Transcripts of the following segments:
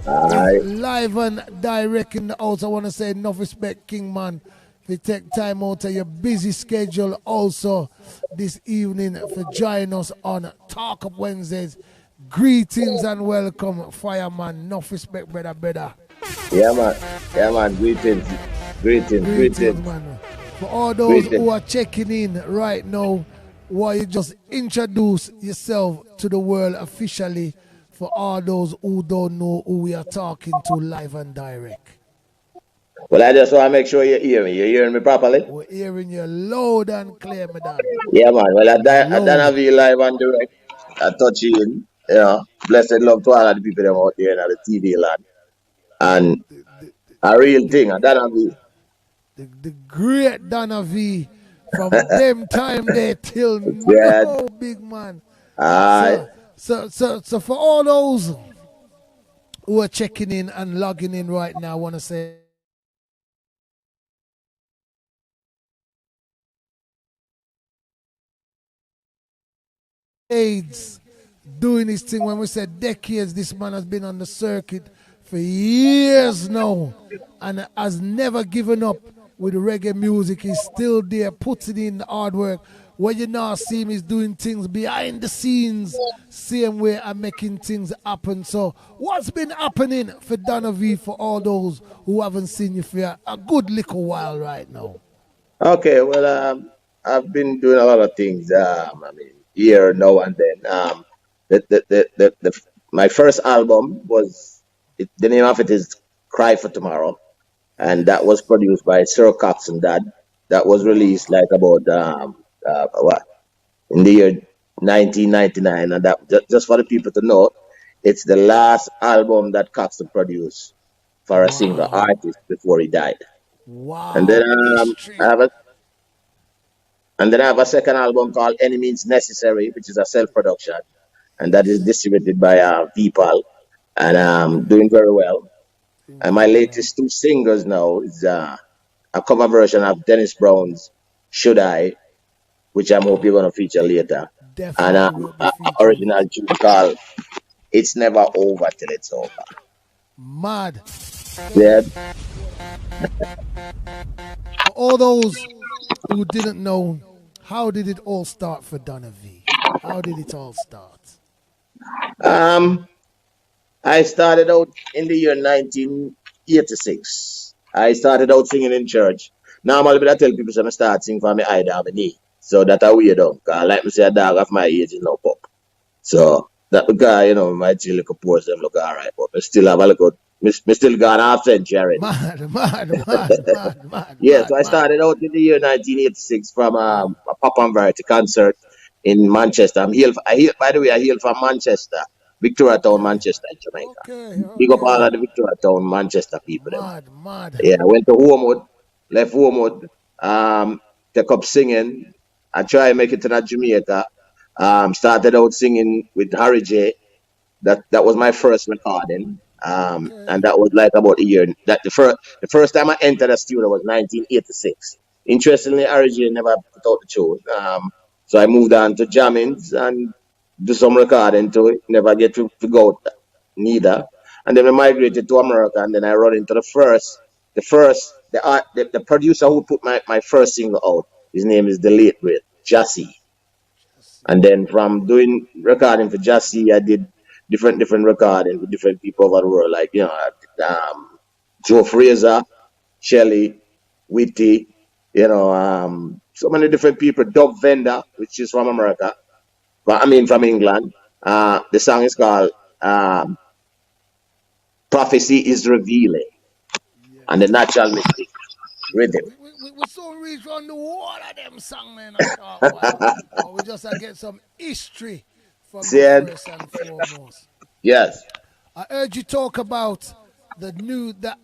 Aye. Live and direct in the house. I want to say enough respect, King Man. If you take time out of your busy schedule also this evening for join us on Talk Up Wednesdays. Greetings and welcome, Fireman. Enough respect, brother. Yeah, man. Yeah, man. Greetings. Greetings. Greetings, Greetings. man. For all those Greetings. who are checking in right now, why you just introduce yourself to the world officially for all those who don't know who we are talking to live and direct. Well, I just want to make sure you hear me. You hearing me properly? We're hearing you loud and clear, madam. Yeah, man. Well, I Loud. done a live and direct. I touch in. You know, blessed love to all of the people them out there in the TV land. And The, the, a real the, thing. I done a V. the great Dona V from them time there till Yeah. now, big man. Aye. So for all those who are checking in and logging in right now, I want to say AIDS doing his thing. When we said decades, this man has been on the circuit for years now and has never given up with reggae music. He's still there, putting in the hard work. What you now see him is doing things behind the scenes, same way and making things happen. So what's been happening for Dona V for all those who haven't seen you for a good little while right now? Okay. Well, I've been doing a lot of things. I mean, here now and then. My first album was the name of it is Cry for Tomorrow, and that was produced by Sir Cox and Dad. That was released like about what in the year 1999, and that just for the people to know, it's the last album that Coxon produced for a single Wow. artist before he died. And then Wow. History. I have a I have a second album called Any Means Necessary, which is a self-production, and that is distributed by VPAL, and doing very well. Doing And my very well. latest two singles now is a cover version of Dennis Brown's "Should I," which I'm hoping you're gonna feature later, and Definitely will be a featuring it. original tune called "It's Never Over Till It's Over." Mad. Yeah. For all those who didn't know, how did it all start for Dona V? How did it all start? Um, I started out in the year 1986. I started out singing in church. Normally, but I tell people so I start singing for me eye down my knee. So that I weird out. 'Cause like me say, a dog of my age is no pup. So that because my chill little pores them look alright, but me still have a little me still gone half century already. Yeah, so I Mad. started out in the year 1986 from a pop and variety concert in Manchester. By the way, I hail from Manchester, Victoria Town, Okay, Manchester, in Jamaica. Big up all okay. of the Victoria Town, Manchester people. Them. Mad. Yeah, I went to Homewood, left Homewood, took up singing. I tried to make it to Jamaica. Started out singing with Harry J. That was my first recording. Okay. And that was like about a year. That the first time I entered the studio was 1986. Interestingly, Harry J never put out the tune. So I moved on to jammings and do some recording to it. Never get to go neither. And then I migrated to America, and then I run into the producer who put my first single out. His name is the late great Jassy. And then from doing recording for Jassy, I did different recording with different people over the world, like Joe Fraser, Shelley, Whitty, so many different people. Dub Venda, which is from America, but I mean from England. The song is called "Prophecy Is Revealing" and the Yes. natural mystic rhythm. We so reach on the wall of them song man a short while. But we just get some history from you Said first and foremost. yes. I heard you talk about the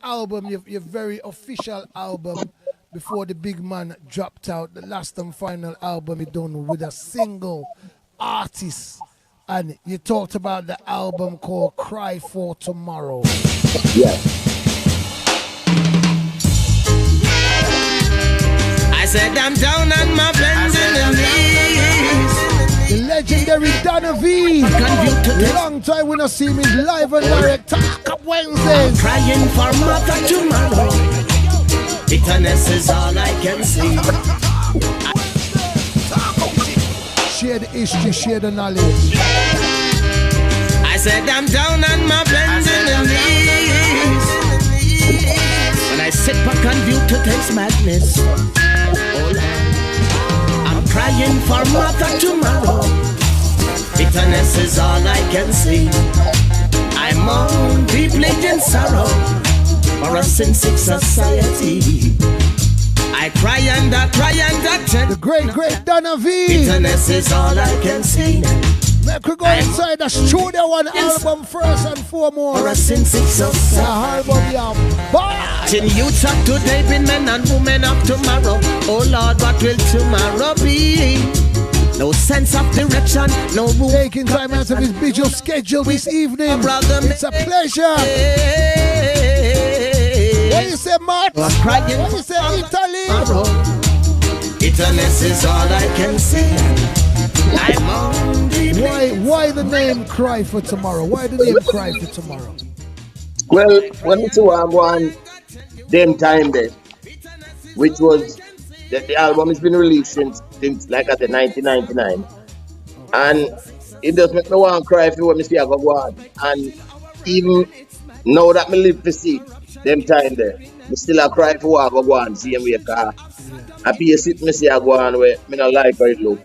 album, your very official album before the big man dropped out, the last and final album you done with a single artist. And you talked about the album called Cry for Tomorrow. Yes. I said I'm down on my bending knees. The legendary Dona V. Long time we not see him in live and direct. Talk up Wednesdays. Crying for mother tomorrow. Bitterness is all I can see. Share the history, share the knowledge. I said I'm down on my bending knees. When I sit back and view today's madness. Oh Lord, I'm crying for mother tomorrow. Bitterness is all I can see. I mourn deeply in sorrow for a sin-sick society. I cry and I the great Dona V. Bitterness is all I can see. Make we go inside the studio one album first and foremost. For a sin-sick society. Album, yeah. Till you talk today, been men and women of tomorrow. Oh Lord, what will tomorrow be? No sense of direction, no room. Taking time out of his busy schedule this evening. It's a pleasure. What you say, Matt? What you say, Italy? Bitterness is all I can see. I'm on why the name Cry for Tomorrow? Why the name Cry for Tomorrow? Well, when we saw one them time there, which was the album has been released since like at the 1999, and it does make me want to cry for when me see I go on. And even now that me live to see them time there, me still a cry for what I go on see him with a car. I pay a sit me see I go on where me not like how it look.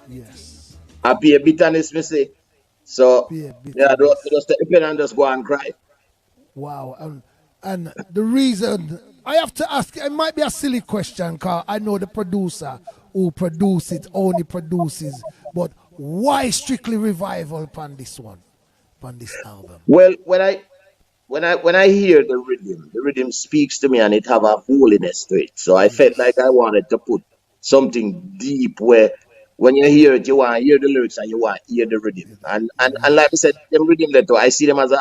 Yes. I pay a bitterness me see. So yeah, just take a pen and just go and cry. Wow, and the reason I have to ask, it might be a silly question, because I know the producer who produces it only produces, but why strictly revival upon this one, upon this album? Well, when I hear the rhythm speaks to me and it have a holiness to it. So I felt like I wanted to put something deep where when you hear it, you want to hear the lyrics and you want to hear the rhythm. And like I said, them rhythm that I see them as an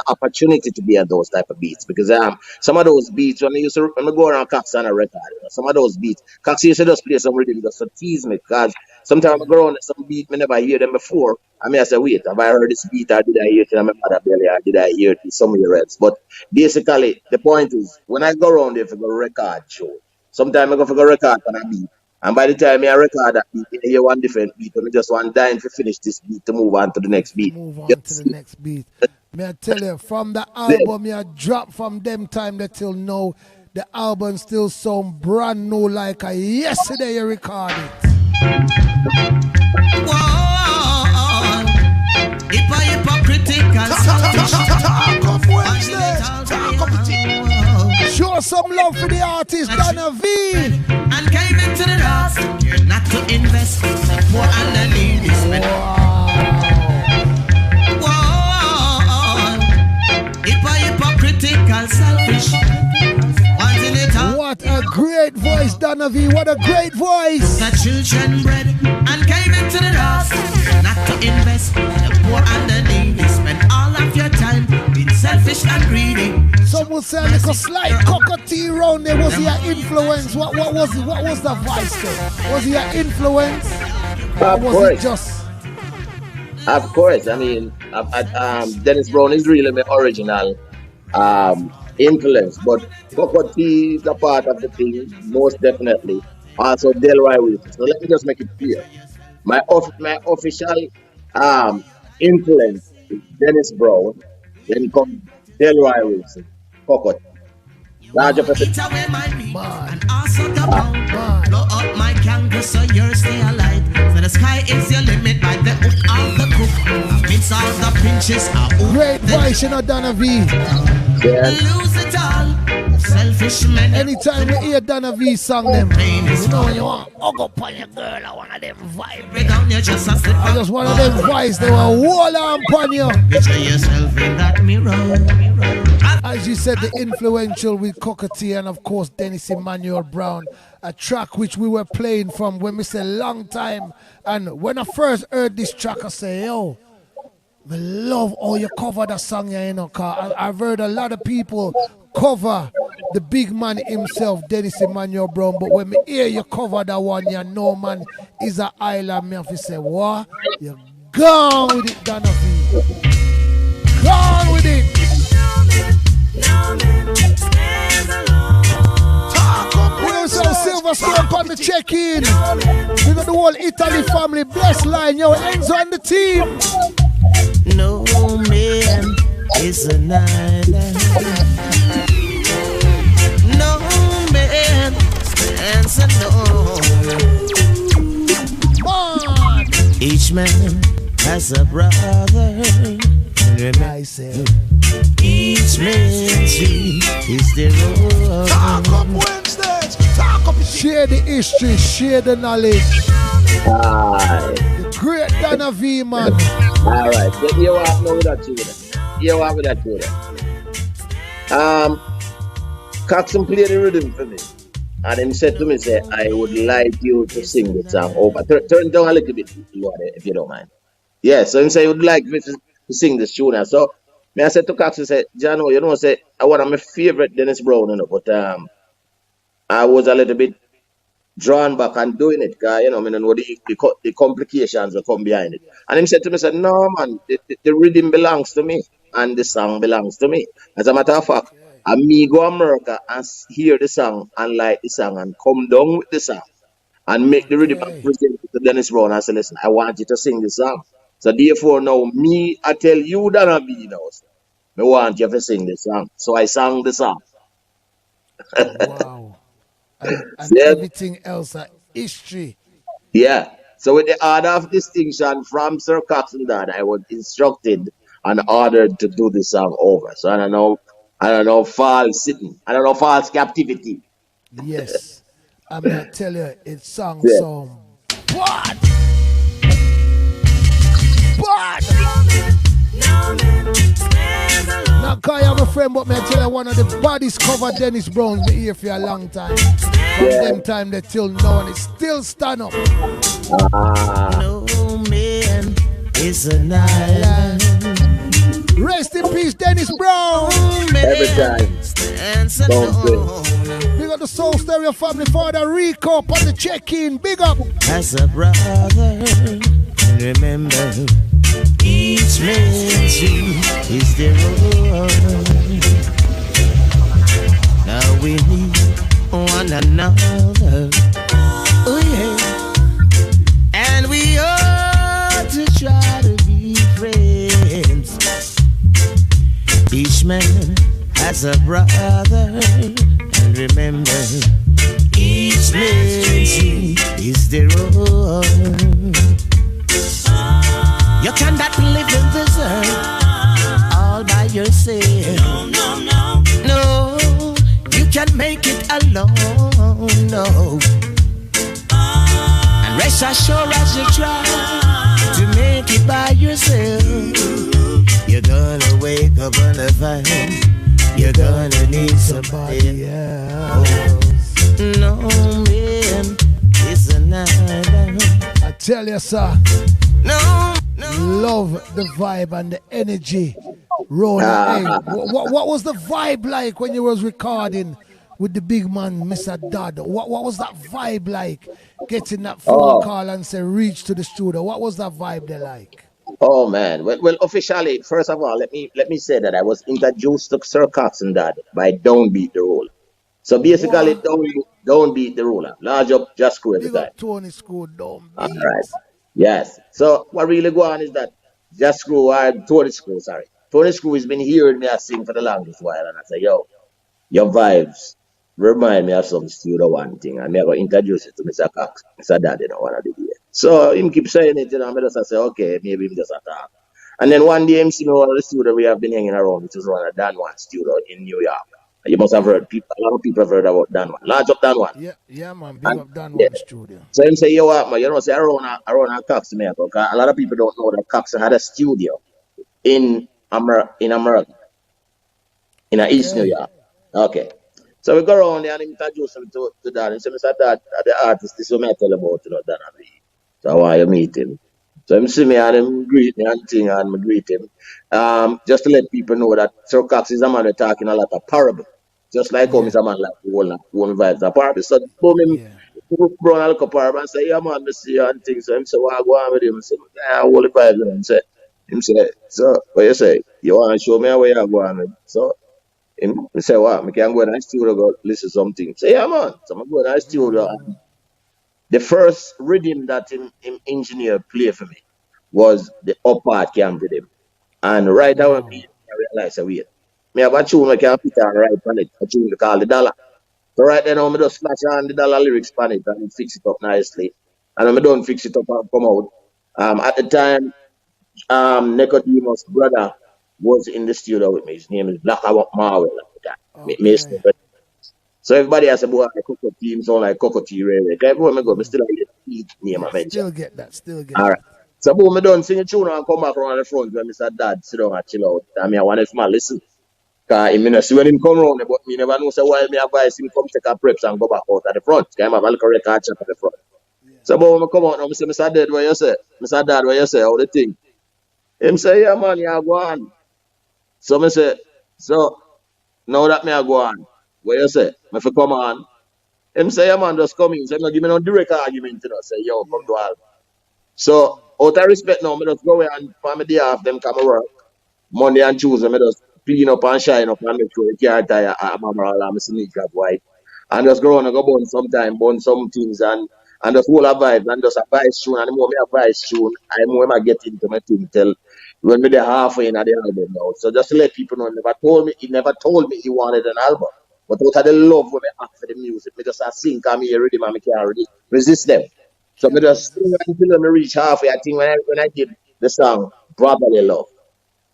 opportunity to be on those type of beats, because some of those beats when I go around Cox on a record, some of those beats, Cox used to just play some rhythm just to tease me, because sometimes I go around some beat I never hear them before. I say, wait, have I heard this beat or did I hear it in my mother belly or did I hear it somewhere else? But basically the point is when I go around there for the record show, sometimes I go for the record on a beat. And by the time I record that beat, I hear one different beat, and I just want dying to finish this beat to move on to the next beat. To the next beat. May I tell you, from the album you drop from them time that till now, the album still sound brand new like a yesterday you recorded. Show some love for the artist, Dona V. And came into the dust. You're not to invest. Poor and the needy spend. Wow. Hypocritical, selfish. Wanting it all. What a great voice, Dona V. What a great voice. The children bred and came into the dust. Not to invest. The poor and the needy spend all of your time being selfish and greedy. Some will say like a slight cockatoo round there. Was he an influence? What was it? What was the voice there? Was he an influence? Or was it just? Of course. I mean, Dennis Brown is really my original influence, but cockatoo is a part of the thing, most definitely. Also, Delroy Wilson. So let me just make it clear. My official influence is Dennis Brown. Then comes Delroy Wilson. Cockatoo. Larger percentage. And also the pound. Blow up my candle so yours stay alight. So the sky is your limit by the hook of the cook. Means all the pinches are great voice, you know, Dona V. Yeah. Lose it all. Selfish men. Anytime we hear Dona V song them, you know when you want hug up on your girl, I want them vibe. I just one of them vibes, they will hold on upon you. Picture yourself in that mirror. As you said, the influential with Cockatoo and of course Dennis Emmanuel Brown, a track which we were playing from when we say long time. And when I first heard this track, I say, yo, I love how you cover that song, you know, cause I've heard a lot of people cover the big man himself, Dennis Emmanuel Brown. But when me hear you cover that one, you know, man, is an island. Me have to say, what? You're gone with it, Dona V. Gone with it. We also Silver Stone on the check-in. We got the whole Italy family. Bless line, yo, Enzo and the team. No man is an island. No man stands alone. Man. Each man has a brother. I said, each man's dream is their own. Talk up Wednesdays. Talk up. Share the history. Share the knowledge. Aye. The great Dona V, man. All right. You have no with that tune. You have with that tune. Coxon played the rhythm for me. And he said to me, say, I would like you to sing the song over. Turn down a little bit, if you don't mind. Yeah, so he said he would like me to sing this tune. So me I said to Coxon, say, Jano, you know, say, I one of my favorite Dennis Brown, you know, but I was a little bit drawn back and doing it, because, you know, I mean, know the complications that come behind it. And he said to me, said, no, man, the rhythm belongs to me, and the song belongs to me. As a matter of fact, I me go to America and hear the song and like the song and come down with the song and make the rhythm and present it to Dennis Brown and say, listen, I want you to sing the song. So therefore now, me, I tell you, Dona V now, I want you to sing the song. So I sang the song. Wow. And everything else are history. Yeah. So with the order of distinction from Sir Coxon Dad, I was instructed and ordered to do the song over. So I don't know false sitting. I don't know false captivity. Yes. I'm gonna tell you, it sung Yeah. some what? What? Now, Kai, I'm a friend, but me I tell you, one of the baddest cover Dennis Brown's been here for a long time. From them time they till now, and it still stand up. No man is an island. Rest in peace, Dennis Brown. Every time. Stands Don't alone. Big up the Soul Stereo family, Father Rico up on the check-in. Big up. As a brother, remember, each man's dream is their own. Now we need one another. Oh yeah. And we ought to try to be friends. Each man has a brother. And remember, each man's dream is their own. You cannot live in this earth all by yourself. No, you can make it alone. No. And rest assured as you try to make it by yourself, you're gonna wake up on the fire. You're gonna need somebody else. No man is an island. I tell you, sir. No. Love the vibe and the energy. Rona, hey, what was the vibe like when you was recording with the big man, Mr. Dodd? What was that vibe like? Getting that phone call and say reach to the studio. What was that vibe there like? Oh man. Well, officially, first of all, let me say that I was introduced to Sir Coxon Dad by Don't Beat the Rule. So basically, don't beat the ruler. Large up, just screw every Big time. up Tony School, don't All beat. right. Yes. So what really go on is that just screw Tony Screw, sorry. Tony Screw has been hearing me sing for the longest while, and I say, yo, your vibes remind me of some studio one thing. And I'm going to introduce it to Mr. Cox, Mr. Dad, one of the day. So him keep saying it, I just say, okay, maybe him just attack. And then one day him see me one of the studio we have been hanging around, which is one of Dan One studio in New York. You must have heard, a lot of people have heard about Dan One. Large up Dan One. Yeah, man, big up Dan One studio. So him say, yo, what, man, you know, say around a Cox, me, because a lot of people don't know that Cox had a studio in America, in East New York. Okay. So we go around there and introduce him to Dad. And say, Mr. Dad, the artist, this is what I tell about, Dona V. So I want you to meet him. So him see me and him greet me and thing and me greet him. Just to let people know that Sir Cox is a man talking a lot of parable. Just like how Yeah. Mr. Man like the whole vibes apart. So boom him Yeah. Brown I'll compare and say, yeah man, I see you and things. So him say, what I go on with him? I say, yeah, all the vibes with him say, so what you say? You wanna show me where you go on with? So him say what? I can go in the studio go listen to something. Say, yeah man. So I go in the studio and the first rhythm that him engineer play for me was the up part cam rhythm. And right away Wow. I realized wait. Me have a tune I can put and write on it, a tune we call the dollar. So right then, I'm just slash on the dollar lyrics on it and fix it up nicely. And when I don't fix it up and come out. At the time, Nicodemus' brother was in the studio with me. His name is Black Marvel at the time. Okay. So everybody has a boy like Coco Team, sound like Coco T Ray. Everywhere I go, I still like the name I Yeah, mentioned. still get that. Still get All right. that. So boom, I done sing a tune and come back around the front when Mr. Dad sit down and chill out. I mean, I want to listen. Cause him not see when him come round, but me never know say why me advise him come take a preps and go back out at the front. Cause him have a little record shop at the front. So but when I come out now, I say, Mr. Dad, what you say? Mr. Dad, what you say? How the thing? Him say, yeah man, you go on. So I say, so now that me I go on, what you say? Me fi come on. Him say, yeah man, just come in. So him not give me no direct argument, you know. Say, yo, come Yeah. to all. So out of respect now, me just go away and for me day off them come work. Monday and Tuesday, I just clean up and shine up and make sure the car tire I'm all I'm sneakers white. And just go on and go burn sometime, burn some things and just hold a vibe and just advice tune. And the more me advice tune, I more I get into my thing till when me the halfway in at the album now. So just to let people know, he never told me he wanted an album. But out of the love when me have for the music, me just a sing and me ready, man, me can't really resist them. So me Can't just sing resist. until me reach halfway. I think when I did the song Brotherly Love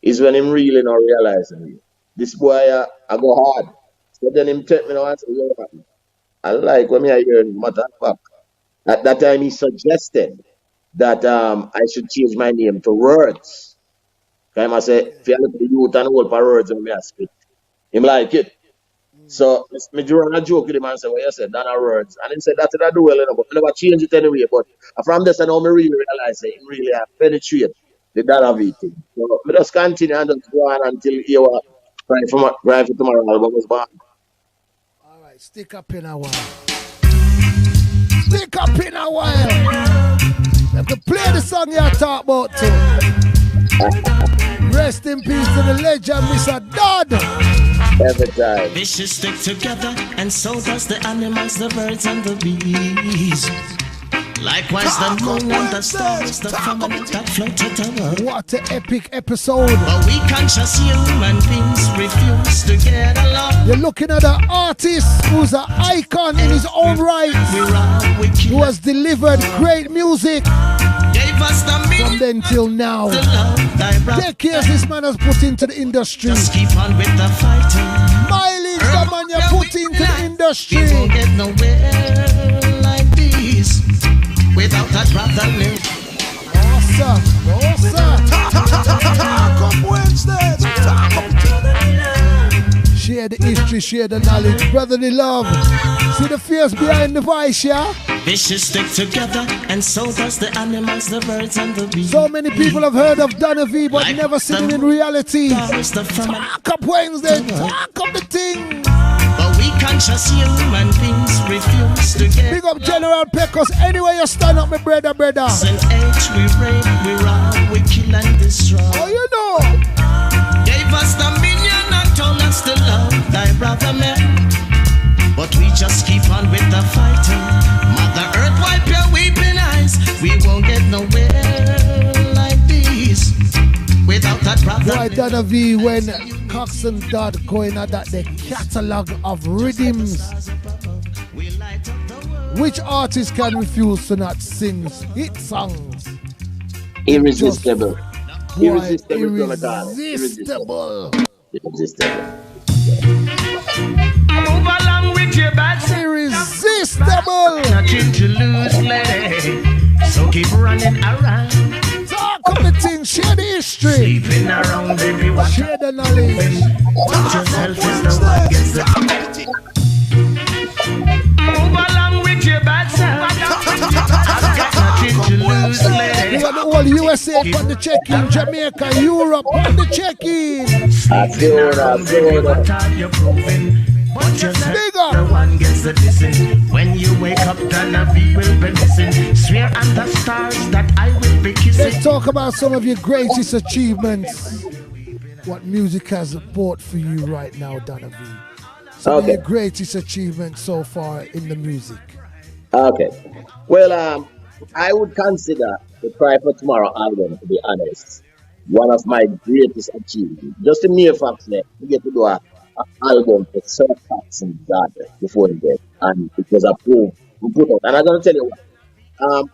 is when him really not realizing it. This boy, I go hard. So then him take me now and say, yo, man, I like when me I hear him, matter of fact. At that time, he suggested that I should change my name to Words. Kind I say, if Okay. you look at the youth and all for words when me I speak. Him like it. So me during a joke with him and say, well, you said that are words. And him said that I do well enough, but I never change it anyway. But from this I know me really realize that him really have penetrate the Dona V thing. So me just continue and just go on until you are right for tomorrow album was born. All right. Stick up in a while. Stick up in a while. Let me play the song you talk about too. Rest in peace to the legend, Mr. Dodd. Every time. Fishes stick together, and so does the animals, the birds and the bees. Likewise, the moon and the stars, the firmament that floated above. What an epic episode. But we conscious human beings refuse to get along. You're looking at an artist who's an icon in his own right, who has delivered great music Gave us the from meaning then till now. to love thy brother. Decades this man has put into the industry. Just keep on with the fighting. Mileage the man you put into the We won't industry. get nowhere like this without that brotherly. Awesome, awesome. Come Wednesday, Share the history, share the knowledge, brotherly love. See the fears behind the voice, yeah? Fishes stick together, and so does the animals, the birds and the bees. So many people have heard of Dona V, but never seen him in reality. Stars, the firmament. Talk up Wednesday, talk up the thing. But we conscious human beings refuse to get. Big up General Pecos, anywhere you stand up, my brother. And age we rape, we rob, we kill and destroy. Oh, you know. Gave us dominion and told us to love thy brother man. But we just keep on with the fighting. Mother Earth, wipe your weeping eyes. We won't get nowhere like this without that brother. Why Dona V when Cox and Dodd going at that the catalogue of rhythms? Which artist can refuse to not sing hit songs? Irresistible. Boy, Irresistible. Jonathan. irresistible. Irresistible. Move along with your bad self. Irresistible. Nothing to lose, lady. So keep running around. Talk of the thing, share the history, Sleeping around everyone. share the knowledge. Put yourself is the one gets the. Move along with your bad self. Nothing to lose, We lady. got the whole USA on the check-in, Jamaica, Europe on the check-in. I feel that. What are you proving? But just Big up. the one gets the dissing. When you wake up, Dona V will be missing. Swear on the stars that I will be kissing. Let's talk about some of your greatest achievements. What music has brought for you right now, Dona V. Some of your greatest achievements so far in the music. Okay. Well, I would consider the Cry for Tomorrow album, to be honest, one of my greatest achievements. Just a mere fact that we get to do an album for Sir Paxson Gardner before he died, and it was approved. We put out, and I'm gonna tell you what.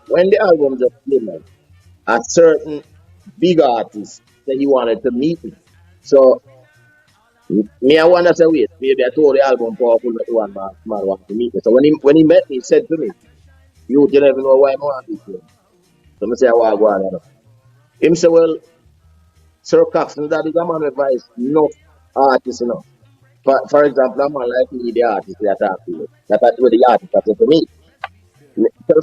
When the album just came out, a certain big artist said he wanted to meet me. So me, I wanna say wait, maybe I told the album powerful that one man wanted to meet me. So when he met me, he said to me, "You don't even know why I want to meet you." So I say, "I want to go on." Him say, "Well, Sir Coxon, that is a man with voice, enough artists enough. For example, a man like me, the artist that I talk to you, that's what the artist that said to me.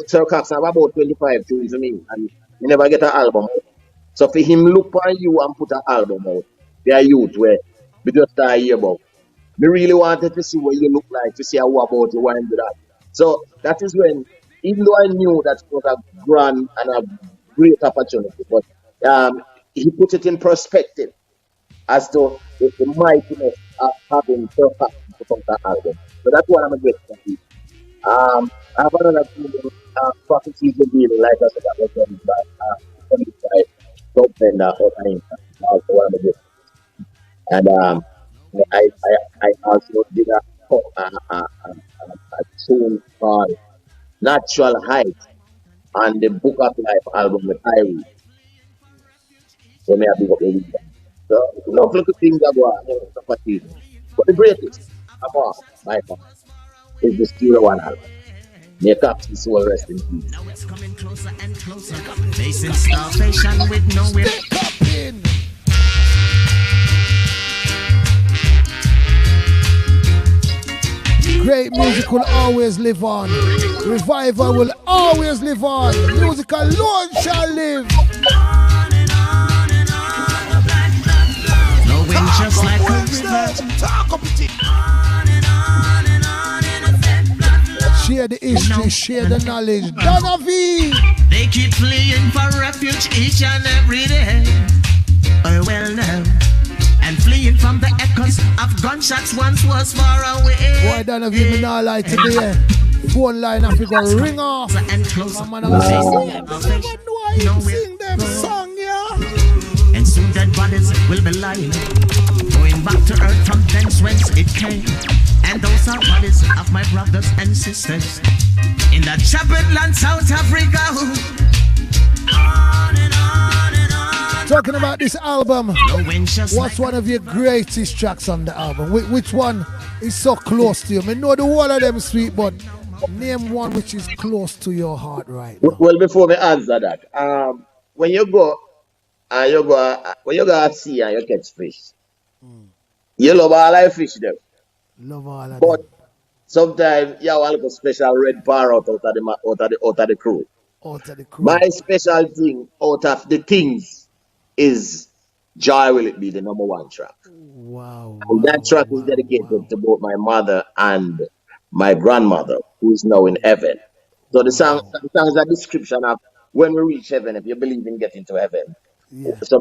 Sir Coxon have about 25 tunes to me, and he never get an album out. So for him look on you and put an album out, they are youth where we just start hear about. We really wanted to see what you look like, to see how about you want to do that. So that is when, even though I knew that it was a grand and a great opportunity, but he put it in perspective as to the mightiness of having Sir Paxson to come to that album. So that's what I'm a grateful for. I have another thing, prophecies will be like I said, that was done by Top and also one of the grateful. And I also did a tune called Natural Height on the Book of Life album with Irie. So may I be up the So no little things that go on, but the greatest of all, by far, is the Studio One album. May Captain Soul rest in peace. Now it's coming closer and closer. Facing starvation with nowhere. Great music will always live on. Revival will always live on. Music alone shall live. Flowing just like a river. Share the history, share the knowledge. Dona V! They keep fleeing for refuge each and every day. Oh well now. And fleeing from the echoes of gunshots once was far away. Boy, Dona V, me not lie today. Phone line I figure ring off. And closer. Man, I was saying, why you sing them song, yeah? And soon dead bodies will be lying, going back to earth from thence whence it came. And those are bodies of my brothers and sisters in the Chapel land, South Africa. On and on and on. Talking about this album, what's one of your greatest tracks on the album? Which one is so close to you? I know the whole of them sweet, but name one which is close to your heart right now. Well, before me answer that, when you go when you go at sea and you catch fish, you love all the fish them. Love all of But them. sometimes you have a special red parrot out of the crew. Out of the crew. My special thing out of the things is Joy Will It Be, the number one track. Wow. And that track is dedicated to both my mother and my grandmother, who is now in heaven. So the song is a description of when we reach heaven, if you believe in getting to heaven. Yeah. So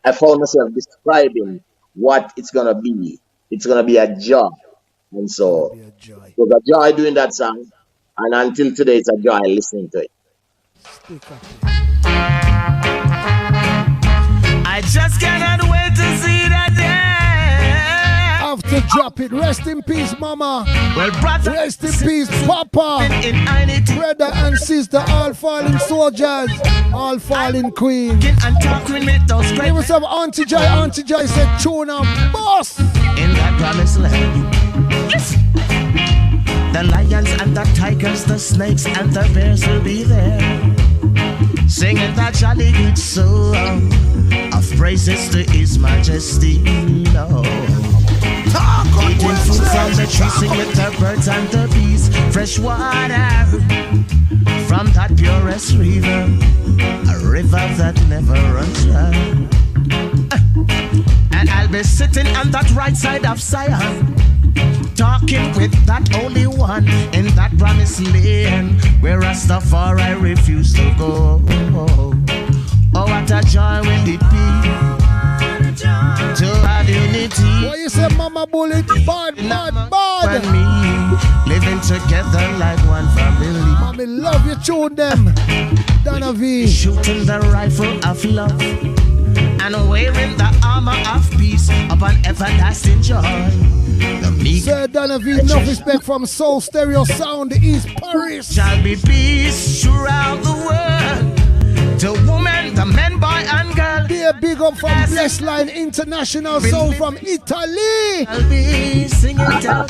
I found myself describing what it's gonna be. It's gonna be a joy. And so Be a joy. it was a joy doing that song. And until today it's a joy listening to it. Stick up. I just cannot wait to see that day. Have to drop it. Rest in peace, mama. Well, brother, Rest in peace, papa. in I need to Brother and sister, all fallen soldiers, all fallen queens. get and talk with me, those great Give us some Auntie Joy. Auntie Joy said, tune up, boss. in that promised land. Yes. The lions and the tigers, the snakes and the bears will be there, singing that jolly good song of praises to His Majesty. No. Eating food from the trees, sing with the birds and the bees. Fresh water from that purest river, a river that never runs dry. And I'll be sitting on that right side of Zion, talking with that only one in that promised land where Rastafari refused to go. Oh, what a joy will it be to have unity. What you say, Mama Bullet? Bad, bad, bad. And me living together like one family. Mommy, love you, tune them. Dona V. Shooting the rifle of love and wearing the armor of peace upon everlasting joy. Sir Dona V, enough respect from Soul Stereo Sound, the East Paris. Shall be peace throughout the world. To women, the men, boy, and girl. Be a big up from Blessed Line International Soul from Italy. I'll be singing down.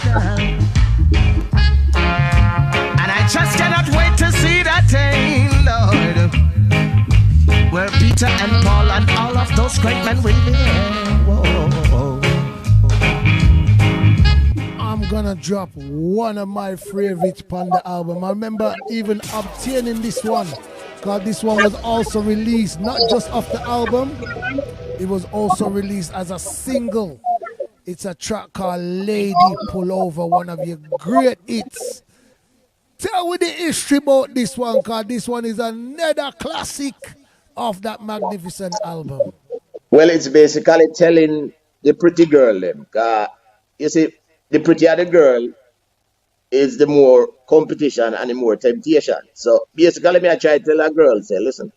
And I just cannot wait to see that day, Lord, where Peter and Paul and all of those great men will be there. Whoa. I'm gonna drop one of my favorites on the album. I remember even obtaining this one, because this one was also released not just off the album, it was also released as a single. It's a track called Lady Pull Over, one of your great hits. Tell me the history about this one, because this one is another classic of that magnificent album. Well, it's basically telling the pretty girl them. You see, the prettier the girl is, the more competition and the more temptation. So basically, me I try to tell a girl, say, listen,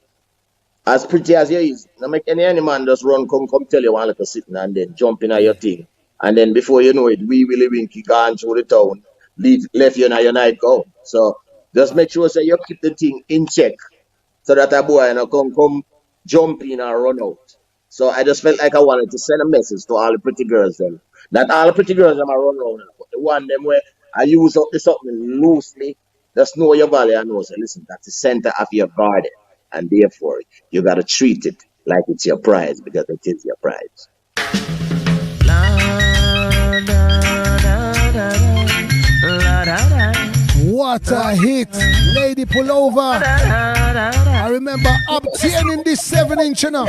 as pretty as you is, no make any man just run, come tell you one little sitting and then jump in at your thing. And then before you know it, we will winky gone through the town, left you in your night gown. So just make sure you keep the thing in check so that a boy come jump in and run out. So I just felt like I wanted to send a message to all the pretty girls then. Not all the pretty girls them are run around, but the one them where I use up the something loosely, just know your value and know, say, listen, that's the center of your garden. And therefore, you got to treat it like it's your prize, because it is your prize. What a hit, Lady Pull Over. I remember obtaining this 7-inch now.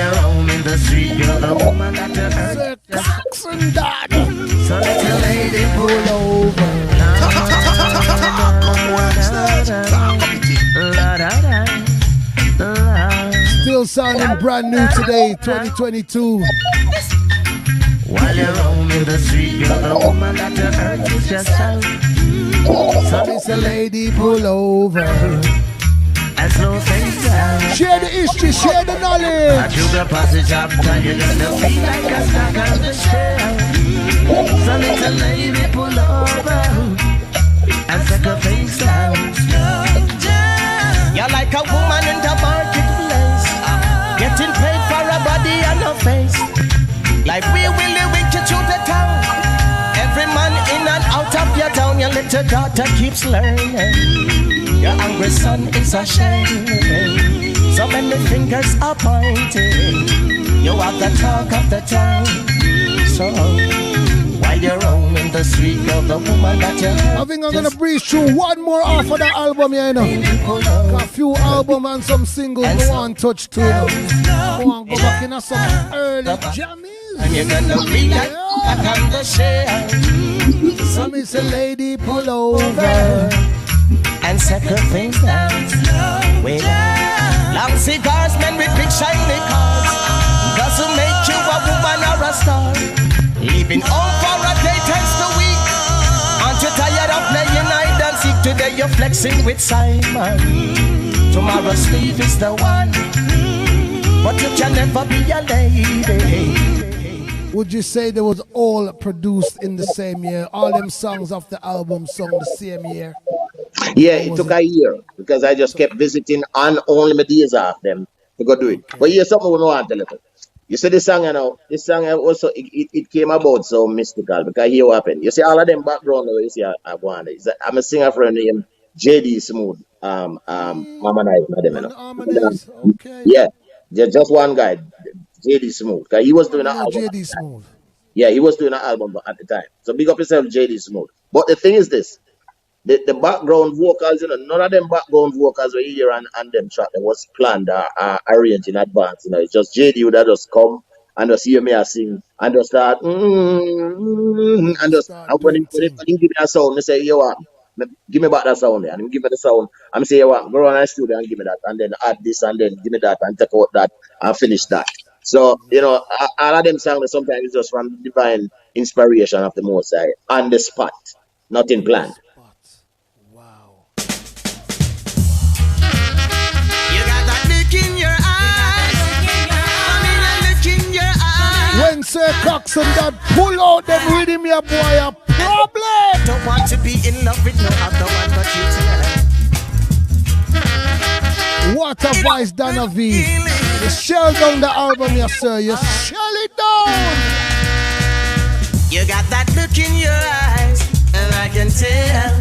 Sir Cox and Dad. So little lady Pull Over. Still sounding brand new today, 2022. While you're roaming the street, you're the woman that the earth is just out. So it's a lady pull over. And slow things down. Share the history, share the I knowledge. took the passage up, and you're gonna feel like a stuck on the shell. So little lady pull over. And second things down. You're like a woman in the marketplace, getting paid for a body and a face. Like we will wink you through the town. Every man in and out of your town. Your little daughter keeps learning. Your angry son is ashamed. So many fingers are pointing. You are the talk of the town. So while you're roaming the street, you're the woman that you have. I think I'm gonna breeze through one more off of the album, you know. Got a few albums and some singles go on touch too. Go on, go back in some early jammies. And you're gonna be like back on the shell. So me say lady pull over. And second things down. Wait, long cigars, men with big shiny cars. Doesn't make you a woman or a star. Leaving home for a day times the week. Aren't you tired of playing hide and seek? Today you're flexing with Simon. Tomorrow Steve is the one. But you can never be a lady. Would you say they was all produced in the same year? All them songs of the album sung the same year? Yeah, it took a year because I just kept visiting on only my days off them to go do it. Okay. But here's something we want to little. You see this song, you know, this song also it came about so mystical because here what happened. You see all of them background you see I want it. I'm a singer friend named JD Smooth. Mama Nice, not them, you know. Okay. Yeah, just one guy, JD Smooth. Cause he was doing an album. JD Smooth. Yeah, he was doing an album at the time. So big up yourself, JD Smooth. But the thing is this. The background vocals, you know, none of them background vocals were here and them track that was planned or arranged in advance. You know, it's just JD would have just come and just hear me I sing and just start and just Start and when doing thing. he give me a sound, I say, you what? Give me back that sound there. And him give me the sound. I'm say, you what? Go around the studio and give me that, and then add this, and then give me that, and take out that, and finish that. So all of them songs sometimes it's just from divine inspiration of the Most High on the spot, nothing On the planned. spot. Wow. You got that look in your eyes. I mean, a look in your eyes. When Sir Coxon that pull out them rhythm, your boy, a problem. Don't want to be in love with no other one but you tonight. What a voice, Dona V. You shell down the album, yes, sir. You shell it down. You got that look in your eyes, and I can tell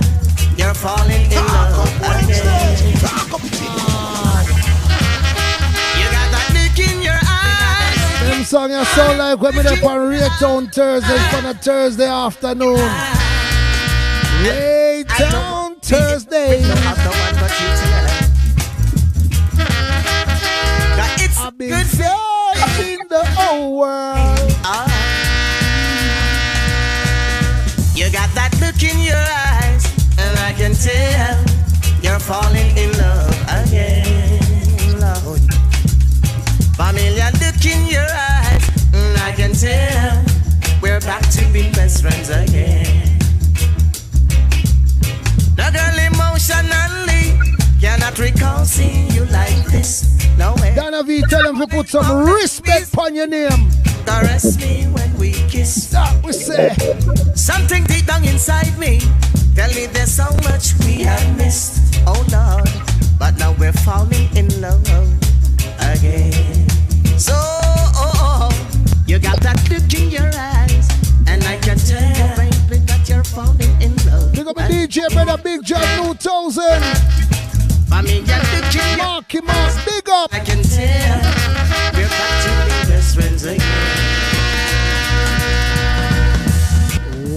you're falling in love again. You got that look in your eyes. Them song you sound like when we there on Raytown Thursday for a Thursday afternoon. Raytown Thursday. No other one but you tonight. I've been searching the whole world. You got that look in your eyes, and I can tell you're falling in love again. Lord. Familiar look in your eyes, and I can tell we're back to be best friends again. The girl emotionally cannot recall seeing you like this. No way. Dona V, tell him to put some respect on your name. Caress me when we kiss. Stop, we say. Something deep down inside me tell me there's so much we have missed. Oh Lord, but now we're falling in love again. So you got that look in your eyes, and I can tell, baby, that you're falling in love. Big up a DJ, brother, Big John 2000. I mean, you're looking Marky Mark, big up. I can tell we're back to be best friends again.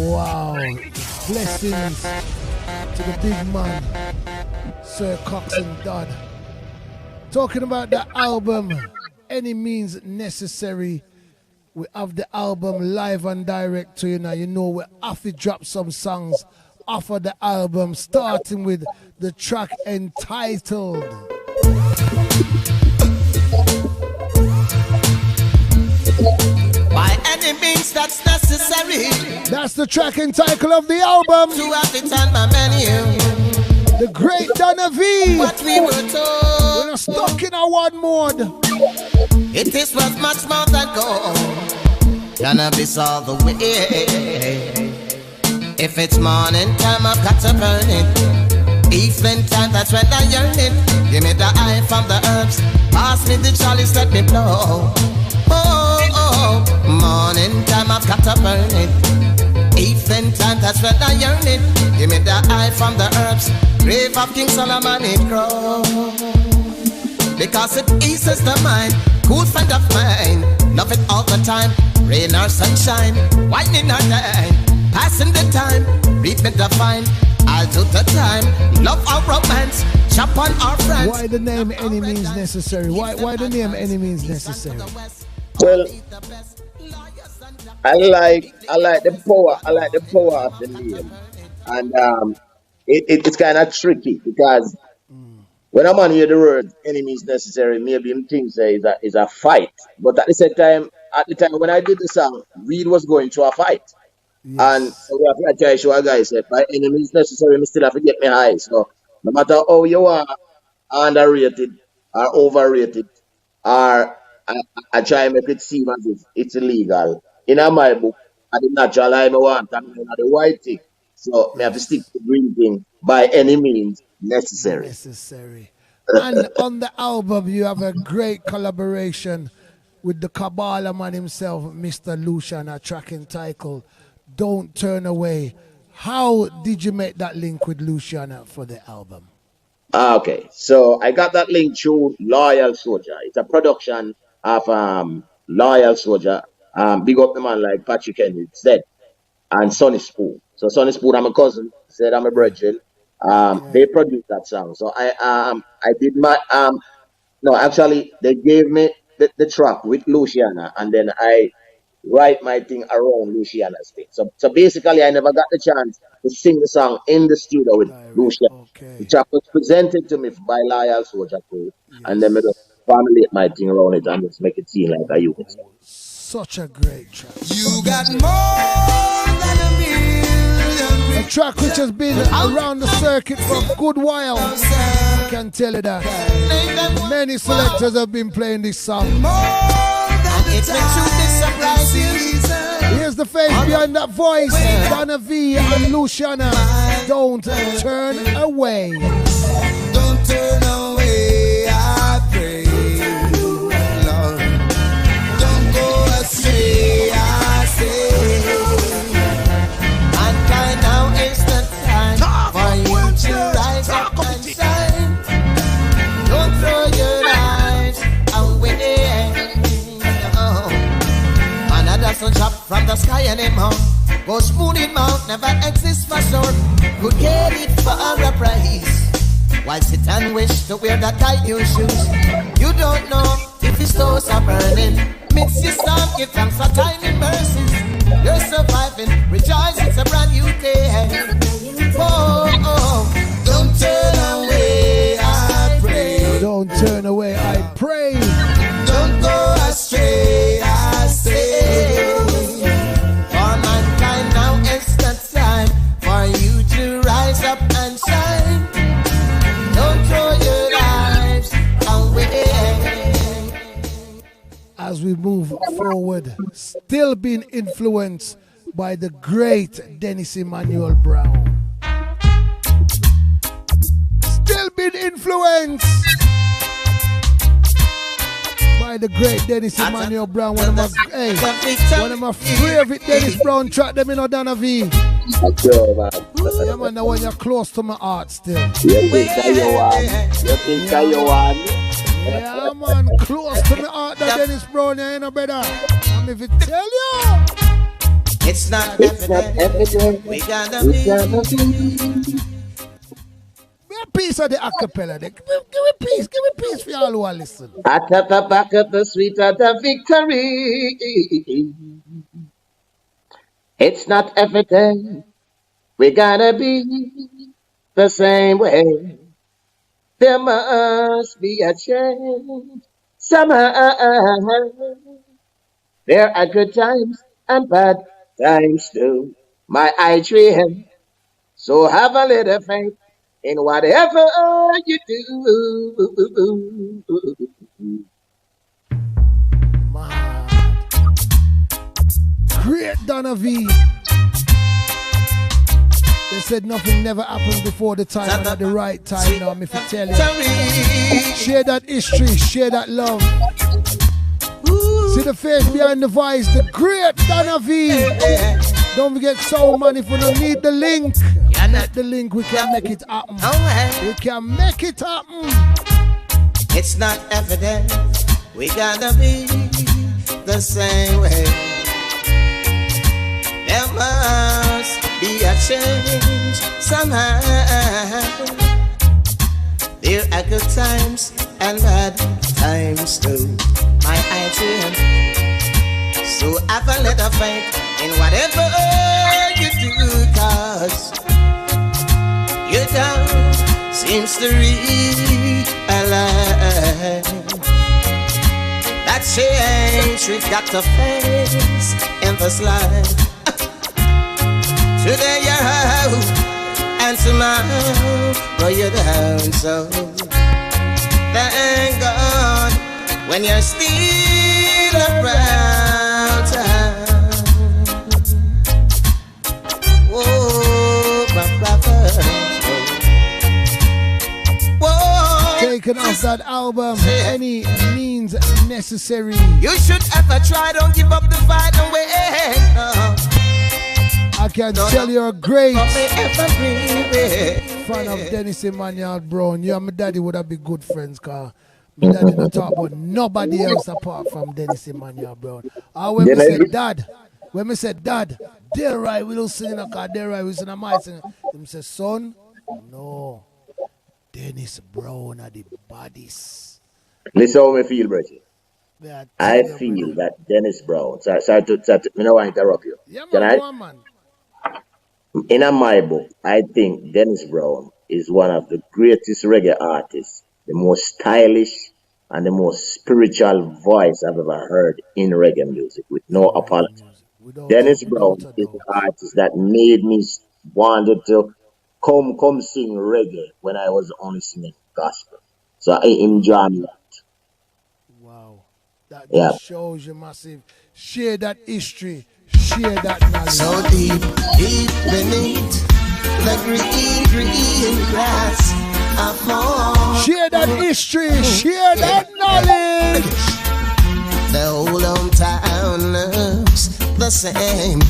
Wow. Blessings to the big man, Sir Coxon Dodd. Talking about the album, Any Means Necessary. We have the album live and direct to you now. You know we have to drop some songs off of the album, starting with the track entitled By any means that's necessary. That's the track entitled of the album. To have it on my menu. The great Dona V. What we were told. We're not stuck in a one mode. It is worth much more than gold. Cannabis all the way. If it's morning time, I've got to burn it. Evening time, that's when I yearn it. Give me the eye from the herbs. Pass me the chalice, let me blow. Oh, morning time, I've got to burn it. Evening time, that's when I yearn it. Give me the eye from the herbs. Grave of King Solomon, it grows. Because it eases the mind. Cool friend of mine. Love it all the time. Rain or sunshine. Whining or dine. Passing the time, read me the fine. I'll do the time, love our romance, chop on our friends. Why the name Any Means Necessary? Why the name Any Means Necessary? Well, I like the power. I like the power of the name, and it's kind of tricky because when a man hear the word "enemies necessary," maybe him thinks that is a fight. But at the time when I did the song, Reed was going through a fight. And Yes. so we have to try to show a guy say, by any means necessary, me still have to get me high. So no matter how you are underrated or overrated, or I try and make it seem as if it's illegal. In my book, I the natural I want, and the white thing. So me have to stick Yes. to the green thing by any means necessary. Necessary. And on the album, you have a great collaboration with the Kabbalah man himself, Mr. Lucian, a track entitled Don't Turn Away. How did you make that link with Luciana for the album? Okay, so I got that link through Loyal Soldier. It's a production of Loyal Soldier. Big up the man like Patrick Henry said, and Sonny Spoon. So Sonny Spoon, I'm a cousin. Said I'm a brethren. They produced that song. So I did my no, actually they gave me the track with Luciana, and then I write my thing around Luciana's thing. So basically, I never got the chance to sing the song in the studio with Direct. Luciana. The Okay. track was presented to me by Loyal Soldier Crew, and then I just Yes. formulate my thing around it and just make it seem like a unit. Such a great track. You got more than a A million. track which has been around the circuit for a good while. I can tell you that. Many selectors have been playing this song. It makes you be surprised. Here's the face behind that voice. Dona V and Luciana. Don't turn away. Don't turn away, I pray, Lord. Don't go astray, I say. Mankind, now is the time for you to rise up and shine. Don't throw your lives away. Oh. Another sun drop from the sky anymore. Go spoon it mouth, never exists for sure. Could get it for a price. Why sit and wish to wear that tight new shoes? You don't know if his toes are burning. Mix your storm, give thanks for tiny mercies. You're surviving, rejoice, it's a brand new day. Oh, oh, don't turn away, I pray. Don't turn away, I pray. Don't go astray, I say. For mankind, now is the time for you to rise up and shine. Don't throw your lives away. As we move forward, still being influenced by the great Dennis Emmanuel Brown. Still being influenced by the great Dennis Emmanuel Brown. One of my favorite Dennis Brown track them in Dona V. Sure, man. Yeah, man, that one you're close to my heart still. You think that you want? You think that you want? Yeah, man, close to my heart that Dennis Brown, you know, brother. I'm if it tell you. It's not It's not evident. evident. We gotta be. Give me a piece of the acapella. Give me peace for y'all who are listening. At the back of the sweet of the victory. It's not evident. We gotta be the same way. There must be a change somehow. There are good times and bad times too. My eye dream. So have a little faith in whatever you do. Mad. Great Dona V. They said nothing never happened before the time and at the right time now, if I tell you. Share that history, share that love. See the face behind the voice, the great Dona V. Don't forget Soul Man, if we don't need the link. Get the link, we can make it happen. We can make it happen. It's not evident. We gotta be the same way. There must be a change somehow. There are good times and bad times too. My eye to him. So have a little faith in whatever you do, cause your doubt seems to realize that change we've got to face in this life. Today you're out and tomorrow you're down. So thank God when you're still around town. Oh, my brother. Whoa. Taken off that album, any means necessary. You should ever try, don't give up the fight and wait. No. I can tell you're a great fan fan of Dennis Emmanuel Brown. You and my daddy would have been good friends, cause my daddy don't talk about nobody else apart from Dennis Emmanuel Brown. When we said dad, they're right, we don't sing in a car, they're right, we sing a mic sing. Them say, son, no, Dennis Brown are the bodies. Listen how me feel, Bridget. Yeah, I I tell you, feel brother. that Dennis Brown. Sorry to I don't want to interrupt you. Yeah, Can man, I? go on, man. In my book, I think Dennis Brown is one of the greatest reggae artists, the most stylish and the most spiritual voice I've ever heard in reggae music, with no In reggae apology. music, Dennis without Brown a is the doubt. artist that made me wanted to come sing reggae when I was only singing gospel. So I Wow, enjoy me. wow. That Yeah. just shows you massive. Share that history, share that So knowledge. deep, deep beneath the green grass of Share that home. history, share that knowledge. The whole hometown looks the same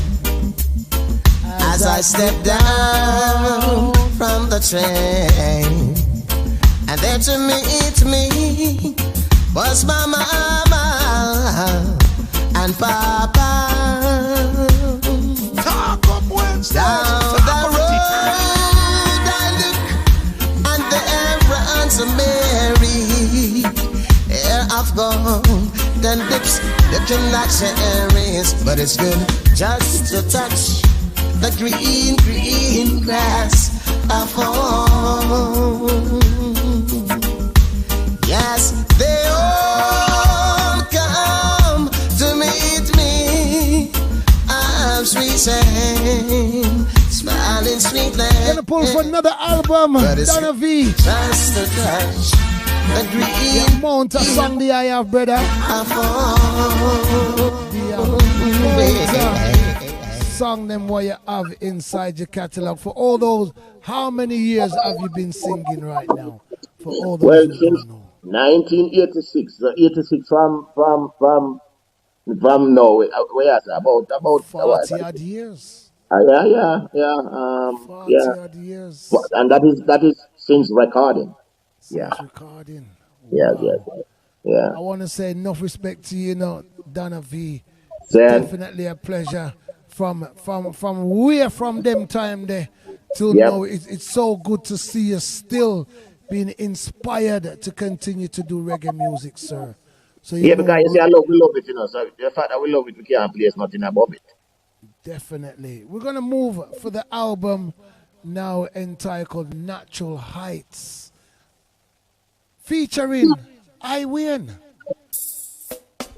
as I step down from the train. And there to meet me was my mama and papa. Talk up Wednesday. Down the road I look and there runs a Mary. Here I've gone, then dips looking like cherries. But it's good just to touch the green grass of home. Yes, they all come to meet me. I'm sweet saying, smiling sweetly. Gonna pull for another album, Dona V. Just to touch the green The amount of song the I have, brother. of home. The amount of song them what you have inside your catalog. For all those, how many years have you been singing right now? For all those Well, who since don't know. 1986, so 86 from now, where is it? About what? 40 odd years. Yeah. 40 odd But, years and that is since recording. Yeah, since recording. yes, Wow. yeah. I want to say enough respect to you, Dona V. Then, Definitely a pleasure. From where from them time there till yep. now, it's so good to see you still being inspired to continue to do reggae music, sir. So Yeah, because you see, we love it, So the fact that we love it, we can't place nothing above it. definitely. We're gonna move for the album now entitled Natural Heights, featuring I Win.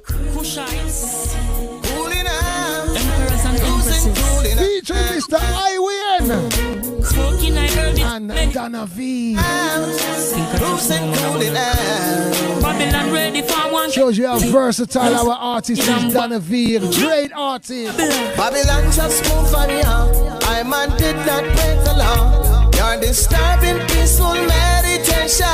Kushites, Cooling out, emperors and empresses. cooling out. Featuring Mr. I Win Smoking, I heard it. and Dona V. Think I just know when I Cooling out. Babylon ready for one. Shows you how versatile our artist is, Dona V, a great artist. Babylon just moved for you. I man did not break the law. You're disturbing peaceful meditation.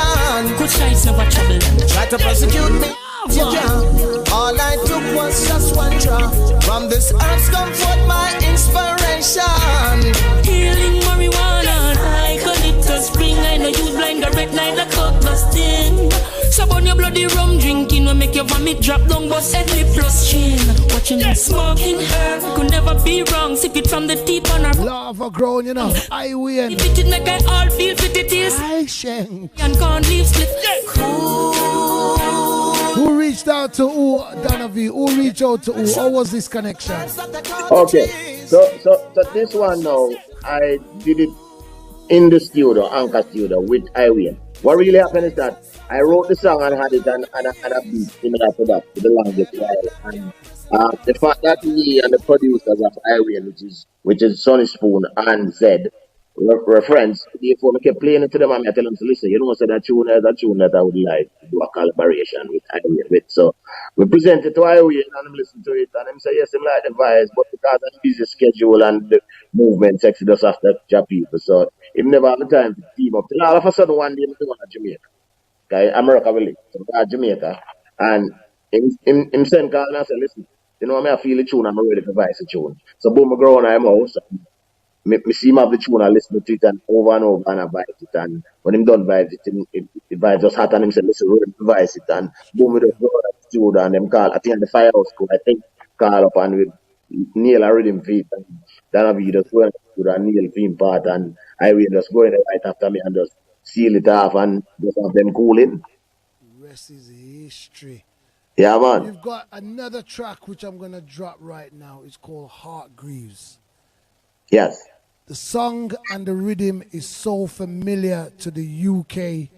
Kushites never trouble them. Try to prosecute me. You can't. All I took was just one drop. From this earth come forth my inspiration. Healing marijuana, I eucalyptus spring. I know you blind, the red night, the coke busting. So burn your bloody rum drinking, will make your vomit drop down, bust head lip plus chin. Watching you smoking herb, could never be wrong. Sip it from the tip on our Lava grown, I win. if it make I all feel fit it is. I shank. And can't leave split. Who reached out to who, Dona V? Who reached out to who? How was this connection? Okay, so this one now, I did it in the studio, Anchor Studio, with Irene. What really happened is that I wrote the song and had it and a beat similar to that, to the language. And the fact that me and the producers of Irene, which is Sonny Spoon and Zed, were friends, therefore I kept playing it to them and I tell them to listen, so that tune is a tune that I would like to do a collaboration with Irene with. So we present it to Irene and him listen to it and him say yes, him like the vibes, but because of the busy schedule and the movement, sexy just after job people. So him never have the time to team up. Till all of a sudden one day I'm going to Jamaica. Okay, America will live. So I Jamaica. And him send call and I say, listen, I feel the tune, I'm ready to voice the tune. So boom, I go on my house. Me see him have the tune and listen to it and over and I vibes it. And when him done vibes it, it vibes just hot and him said, listen, we're going to vibes it. And boom, we just go on the studio and them call. I think at the firehouse school, I think, call up and we nail a rhythm feet. And then we just go in the studio and nail theme part. And I will just go in there right after me and just seal it off and just have them cool in. Rest is history. Yeah, man. You've got another track which I'm gonna drop right now. It's called Heart Grieves. Yes. The song and the rhythm is so familiar to the UK.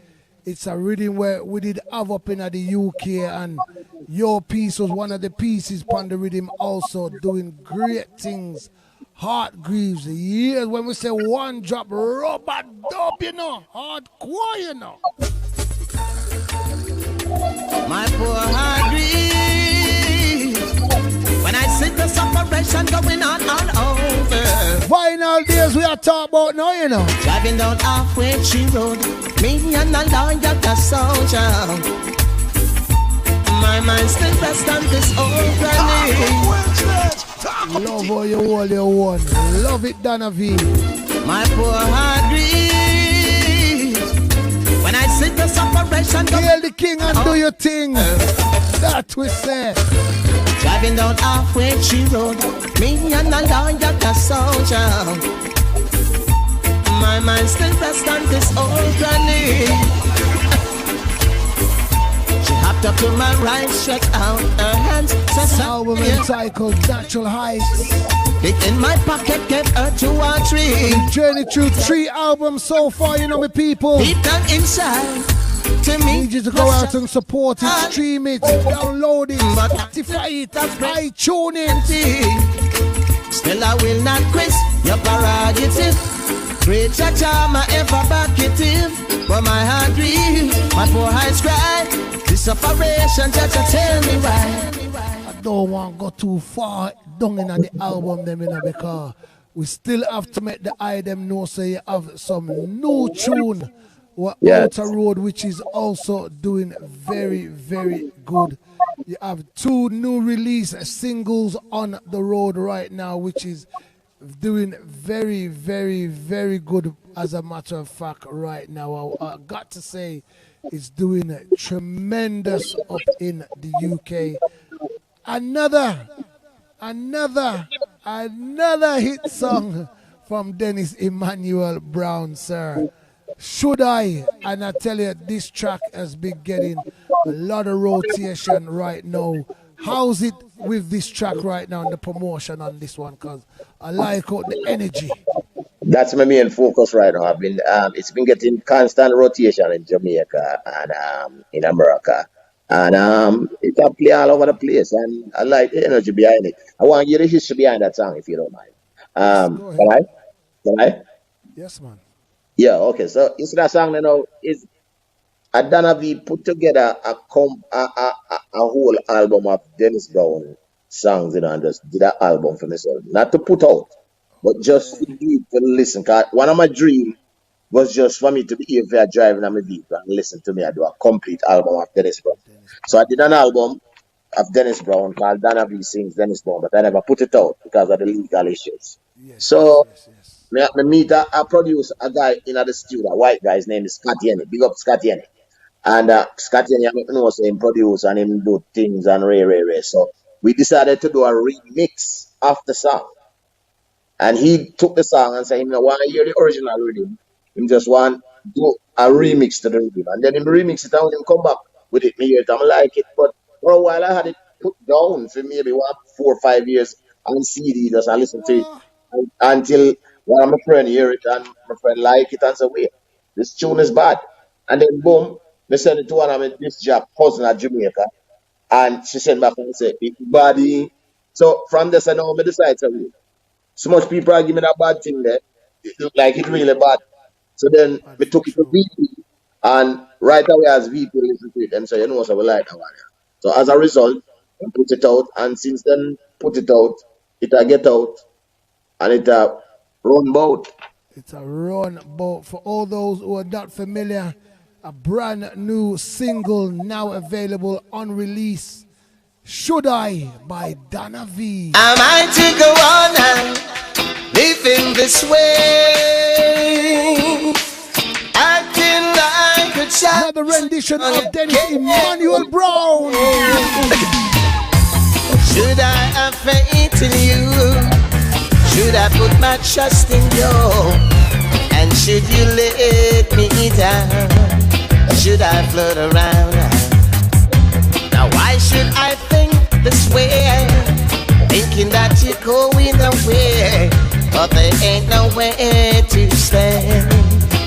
It's a rhythm where we did have up in the UK, and your piece was one of the pieces on the rhythm also doing great things. Heart Grieves, years when we say one drop, rubber dub, you know, hardcore, you know. My poor heart grieves when I see the separation going on all over. Final days we are talking about now, you know. Driving down halfway she road, me and a lawyer, the soldier. My mind still rests on this old granny. Love how you hold your one. Love it, Dona V. My poor heart grieves when I see the separation going on. Hail the king and do your thing. That we say. Driving down halfway she road, me and a lawyer, the soldier. My mind still rests on this old granny. She hopped up to my right, stretched out her hands. This album entitled Natural Heights. It in my pocket, gave her 2 or 3. Journey through 3 albums so far, you know me people. Deep down inside, to me. Need you to go out and support it, stream it, download it, Spotify it, iTunes it. Still I will not quit your prerogative. Great charm, ever bacative. But my heart grieves, my poor eyes cry. This separation, just tell me why. I don't want to go too far down in the album them, you know, because we still have to make the eye them know so you have some new tune. Yes. Outer Road, which is also doing very, very good. You have 2 new release singles on the road right now, which is doing very, very, very good. As a matter of fact, right now, I got to say, it's doing tremendous up in the UK. Another hit song from Dennis Emmanuel Brown, sir. Should I? And I tell you, this track has been getting a lot of rotation right now. How's it with this track right now and the promotion on this one? Because I like the energy. That's my main focus right now. It's been getting constant rotation in Jamaica and in America. And it's a play all over the place, and I like the energy behind it. I want to hear the history behind that song, if you don't mind. Go ahead. Can I? Can I? Yes, man. Yeah, okay. So it's that song, you know, is Dona V put together a whole album of Dennis Brown songs, you know, and just did that album for myself. Not to put out, but just to do it to listen. Cause one of my dreams was just for me to be here driving on my vehicle and listen to me. I do a complete album of Dennis Brown. So I did an album of Dennis Brown called Dona V Sings Dennis Brown, but I never put it out because of the legal issues. Yes, So yes. me meet a producer, a guy in the studio, a white guy. His name is Scott Yenny. Big up Scott Yenny. And Scott Yenny, I know, so him produce and him do things and ray. So we decided to do a remix of the song. And he took the song and said, I want to hear the original rhythm. Him just want to do a remix to the rhythm. And then him remix it and when him come back with it, me hear it, I like it. But for a while I had it put down for maybe 4 or 5 years on CD, just I listen to it until one of my friend hear it and my friend like it and say, wait, this tune is bad. And then boom, me send it to one of my this job cousin at Jamaica. And she sent back and said, big body. So from this I know me decide to wait. So much people are giving me that bad thing there. It looked like it really bad. So then we took it to VP, and right away as VP listened to it, and so you know, so we like that one. So as a result, we put it out, and since then put it out, it get out, and it run bout. It's a run boat. For all those who are not familiar, a brand new single now available on release. Should I by Dona V. Am I to go on and living this way? Acting like a child. Another rendition of Dennis Emmanuel Brown. Should I have faith in you? Should I put my trust in you? And should you let me down? Should I float around? Now why should should I think this way? Thinking that you're going away, but there ain't no way to stay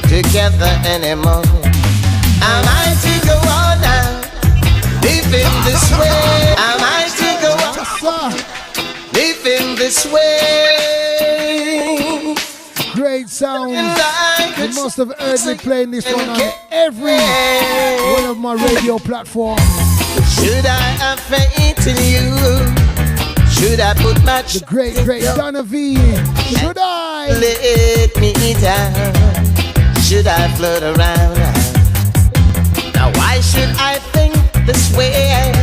together anymore. Am I to go on now, living this way? Am I to go on, living this way? Great sound. You must have heard me playing this one on every one of my radio platforms. Should I have faith in you? Should I put my the great Dona V? Should I let me down? Should I float around? Now why should I think this way?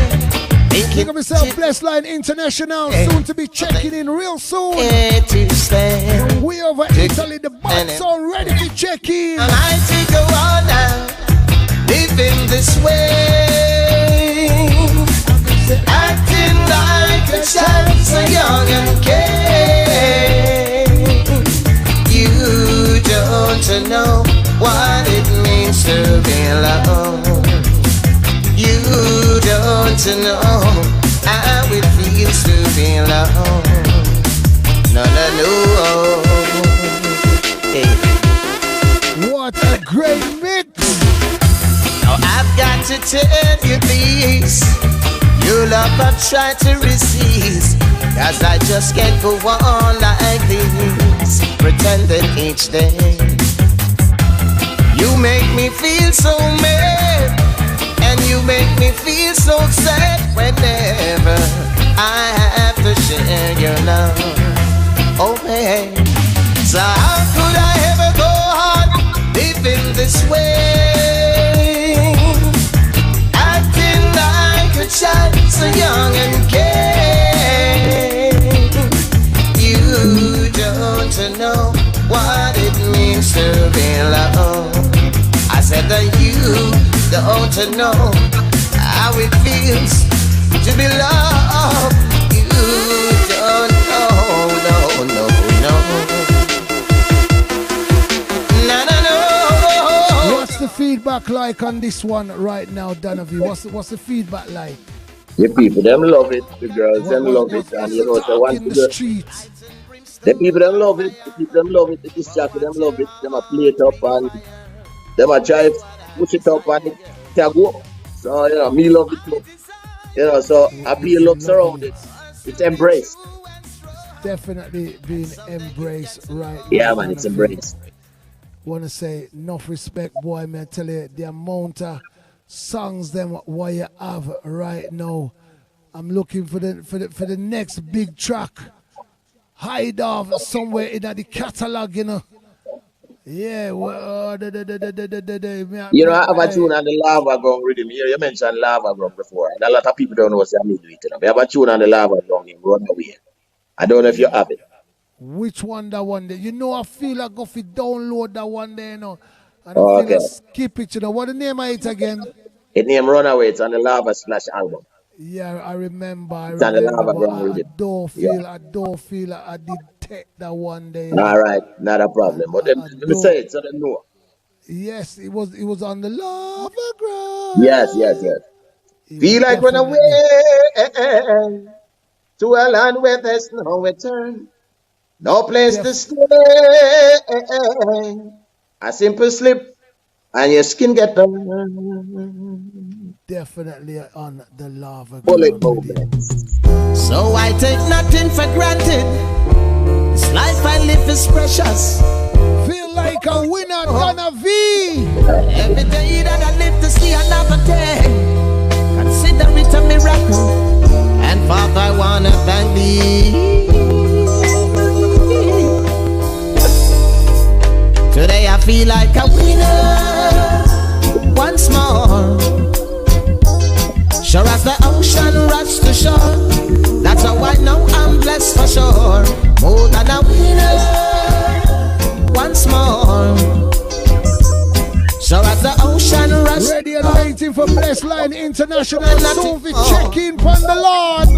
Pick up yourself, Blessed Line International, soon to be checking in real soon. We over Italy, the box already to check in. Am I to go on now, living this way, acting like a child so young and gay? You don't know what it means to be alone. You don't know how it feels to be alone. No. Hey. What a great mix! Now I've got to tell you this, your love I've tried to resist, 'cause I just can't go on like this, pretending each day. You make me feel so mad, and you make me feel so sad whenever I have to share your love. Oh man, so how could I ever go on living this way, acting like a child so young and gay? You don't know what it means to be alone. I said that you don't know how it feels to be loved. You don't know, no. What's the feedback like on this one right now, Dona V? What's the feedback like? The people them love it, the girls them love it, and you know so once the streets. The people them love it, the people them love it, the disc jockey them love it, them a play it up and them a try push it up and it can go. So you know, me love it too. You know, so I be love around it. It's embraced. Definitely being embraced right now. Yeah man, it's embraced. Wanna say enough respect, boy, man. Tell you the amount of songs them what you have right now. I'm looking for the next big track. Hide off somewhere in the catalog, you know. Yeah, well, you know, I have a tune on the Lava Gong rhythm. You mentioned Lava Gong before, and a lot of people don't know what I mean to it. You know. We have a tune on the Lava Gong in Run Away. I don't know if you have it. Which one that one there? You know, I feel like if you download that one there, you know, and I feel like skip it, you know. What the name of it again? It name Runaway. It's on the Lava Splash album. Yeah, I remember. It's on the Lava Gong I rhythm. don't feel like I did take that one day. All right, not a problem. But let me say it so they know. Yes, it was on the Lava Ground. Yes. Feel like run away to a land where there's no return, no place to stay. A simple slip and your skin get burned. Definitely on the Lava Bullet Ground. So I take nothing for granted. This life I live is precious. Feel like a winner, Dona V. Every day that I live to see another day, consider it a miracle. And Father, I wanna thank thee. Today I feel like a winner once more. Sure as the ocean rush to shore, that's how I know I'm blessed for sure. More than a winner once more. Sure as the ocean rush. Ready and waiting for Blessed Line International. So we check in from the Lord.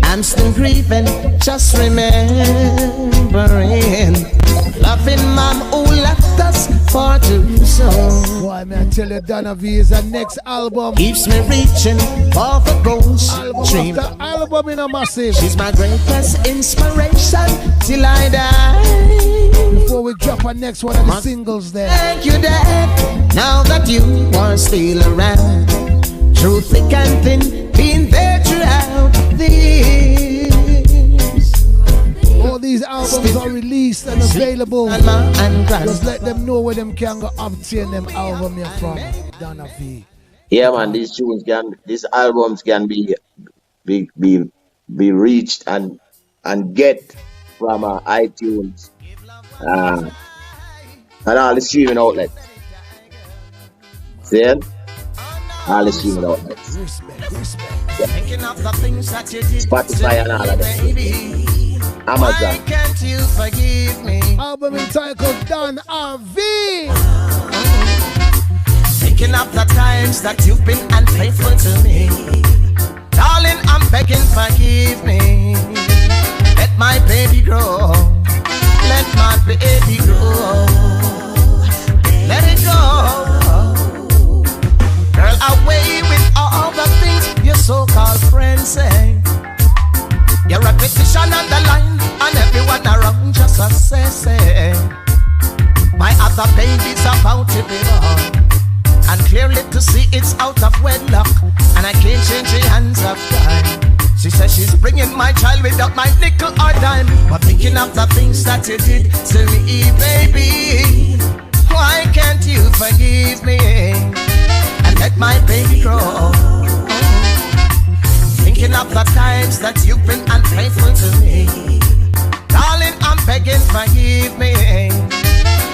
I'm still grieving, just remembering loving mom who left us for too soon. Boy, man, tell you Dona V is the next album. Keeps me reaching for the goals. Dream. The album in a massive. She's my greatest inspiration till I die. Before we drop our next one of the singles there. Thank you, Dad. Now that you are still around, through thick and thin, being there throughout this. All these albums are released and available. Just let them know where them can go obtain them album here from Dona V. Yeah, man, these albums can be reached and get from iTunes and all the streaming outlets. See it? All the streaming outlets. Spotify and all of them. Amazon. Why can't you forgive me? Album entitled Dona V. Thinking of the times that you've been unfaithful to me. Darling, I'm begging, forgive me. Let my baby grow. Let my baby grow. Let it go. Girl, away with all the things your so-called friends say. Your repetition on the line, and everyone around just a say. My other baby's about to be born, and clearly to see it's out of wedlock, and I can't change the hands of time. She says she's bringing my child without my nickel or dime. But thinking of the things that you did to me, baby, why can't you forgive me and let my baby grow? Thinking of the times that you've been unfaithful to me. Darling, I'm begging, forgive me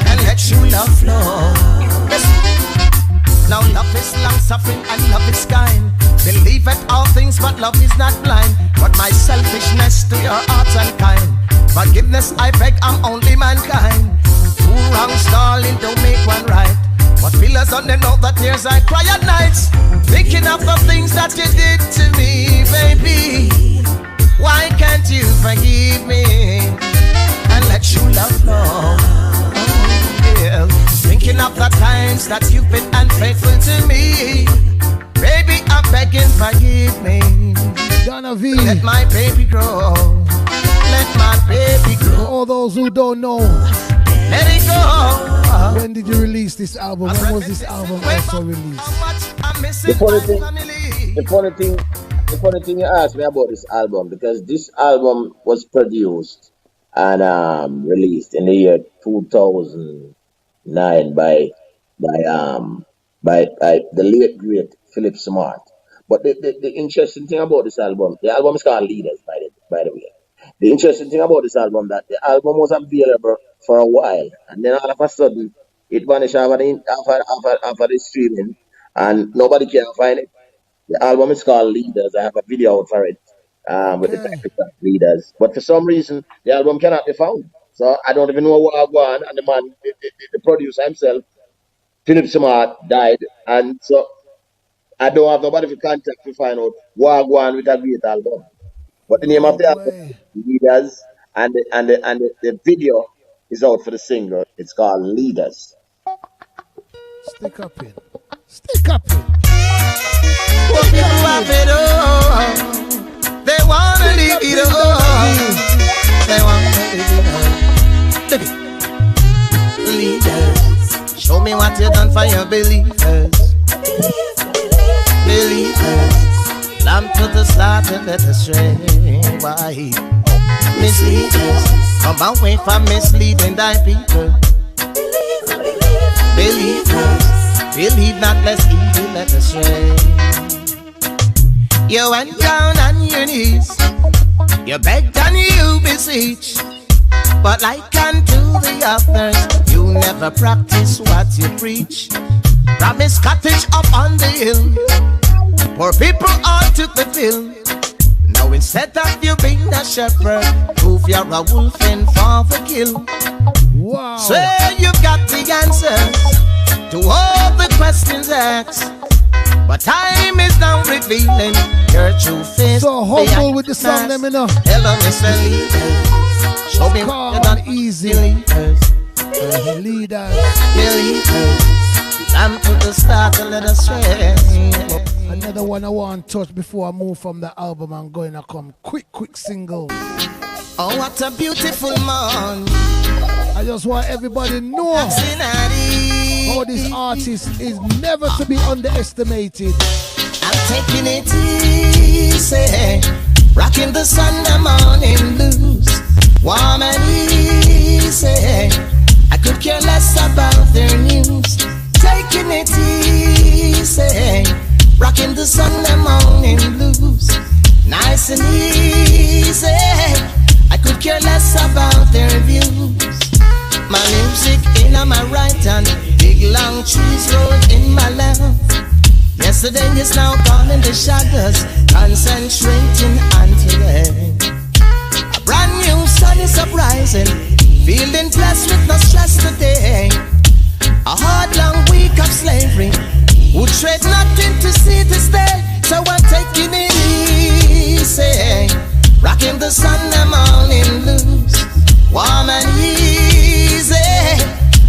and let you love flow. Now love is long-suffering and love is kind. Believe at all things, but love is not blind. But my selfishness to your heart and kind. Forgiveness, I beg, I'm only mankind. Two wrongs, darling, don't make one right. But feelers on the know that tears I cry at nights. Thinking of the things that you did to me, baby. Why can't you forgive me and let you love flow? Yeah. Thinking of the times that you've been unfaithful to me. Baby, I'm begging, forgive me. Dona V. Let my baby grow. Let my baby grow. For all those who don't know, let it go. When did you release this album? When was this album also released? The funny thing you asked me about this album, because this album was produced and released in the year 2009 by the late great Philip Smart. But the interesting thing about this album, the album is called Leaders, by the way. The interesting thing about this album, that the album was available for a while, and then all of a sudden it vanished after the streaming, and nobody can find it. The album is called Leaders. I have a video out for it with the title of Leaders. But for some reason, the album cannot be found. So I don't even know what I want. And the man, the producer himself, Philip Smart, died, and so I don't have nobody to contact to find out what I want with a great album. But the name of the album, Leaders, and the video is out for the single. It's called Leaders. Stick up in. Stick up in. What people have it all. They want to leave it all. They want to leave it all. Leaders, show me what you done for your believers. Believers, lamb to the slaughter, let us stray. Why? Misleaders, come away from misleading thy people. Believers, believe not lest evil let us stray. You went down on your knees, you begged and you beseech, but like unto the others, you never practice what you preach. Promise cottage up on the hill, poor people all took the pill. Now instead of you being a shepherd, prove you're a wolf in for the kill. Wow. So you got the answers to all the questions asked, but time is now revealing your true face. So hopeful with the song, let me know. Hello, Mr. Leaders, show me calm what and easy. Leaders, Leaders. believers, Some people start a little strange. Another one I want to touch before I move from the album and going to come. Quick single. Oh, what a beautiful man. I just want everybody to know how this artist is never to be underestimated. I'm taking it easy, rocking the Sunday morning blues, warm and easy. I could care less about their news. Taking it easy, rocking the Sunday morning blues, nice and easy. I could care less about their views. My music in my right hand, big long trees rolled in my left. Yesterday is now gone in the shadows, concentrating on today. A brand new sun is uprising, feeling blessed with no stress today. A hard long week of slavery, would trade nothing to see this day. So I'm taking it easy, rocking the Sunday morning blues, warm and easy.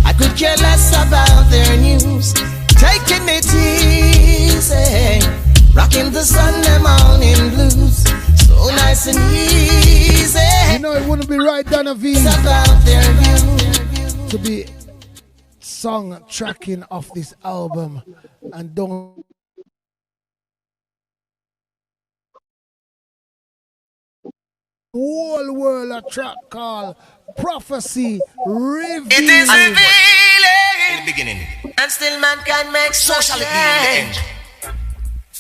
I could care less about their news. Taking it easy, rocking the Sunday morning blues, so nice and easy. You know it wouldn't be right, Dona V, about their views to be song tracking off this album and don't whole world a track called Prophecy Revealed. It is revealing in the beginning, and still mankind makes sociality in the end.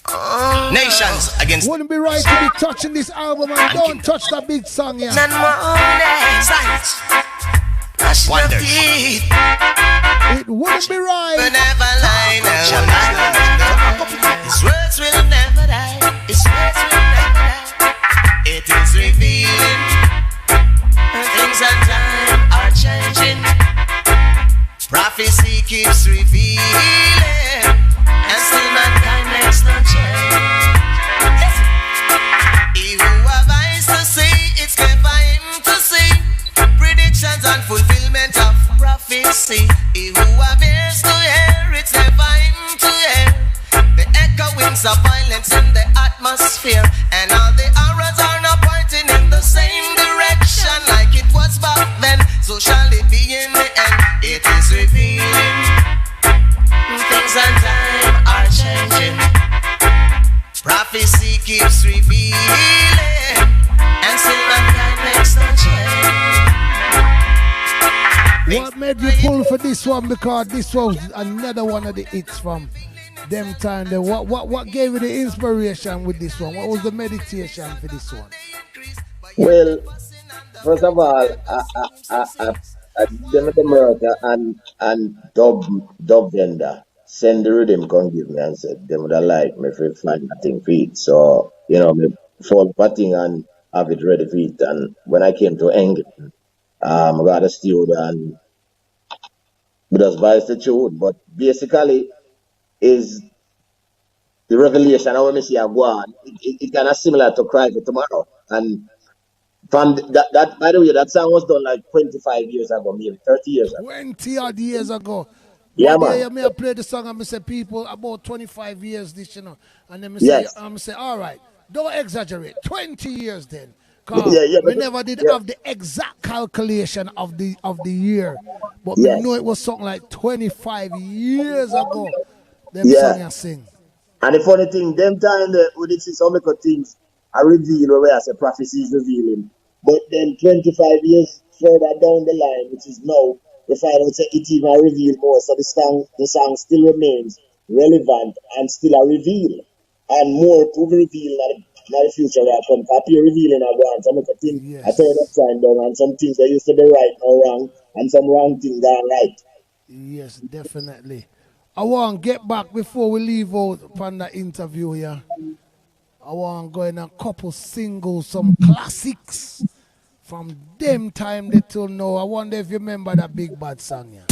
Oh, nations against. Wouldn't be right to be touching this album and don't touch the big song here. Science, wonders. It wouldn't be right. Will never lie, His words will never die. His words will never die. It is revealing. Things and time are changing. Prophecy keeps revealing, and still mankind makes no change. He who have eyes to see, it's clear for him to see predictions and fulfillment of prophecy. He who have ears to hear, it's clear for him to hear the echoings of violence in the atmosphere, and all the arrows are now pointing in the same direction like it was back then. So shall it be in the end. It is revealing. Things and time are changing. Prophecy keeps revealing, and still mankind makes no change. What made you pull for this one? Because this was another one of the hits from them time. What gave you the inspiration with this one? What was the meditation for this one? Well, first of all, I them at America and dub vendor send the rhythm come give me and said them would like me for find that thing for it. So, me fall patting and have it ready for it. And when I came to England, I got a studio and we just voice the tune. But basically is the revelation I want to see a go on. It kind of similar to Cry for Tomorrow. And from that, by the way, that song was done like 25 years ago, maybe 30 years ago. 20 odd years ago. Yeah, One day man. I play the song and I say people about 25 years this, And then I say, all right, don't exaggerate. 20 years then. Cause we never did have the exact calculation of the year. But we know it was something like 25 years ago. Them song I sing. And the funny thing, them time we did see some little things I reveal where I say prophecy is revealing. But then 25 years further down the line, which is now, we find out that it even revealed more. So the song still remains relevant and still a reveal. And more to reveal in the future where I come. Copy revealing I go on. Some little things I turn upside down, and some things that used to be right now wrong, and some wrong things gone right. Yes, definitely. I want to get back before we leave out from the interview here. I want to go in a couple singles, some classics from them time they till now. I wonder if you remember that Big Bad song here.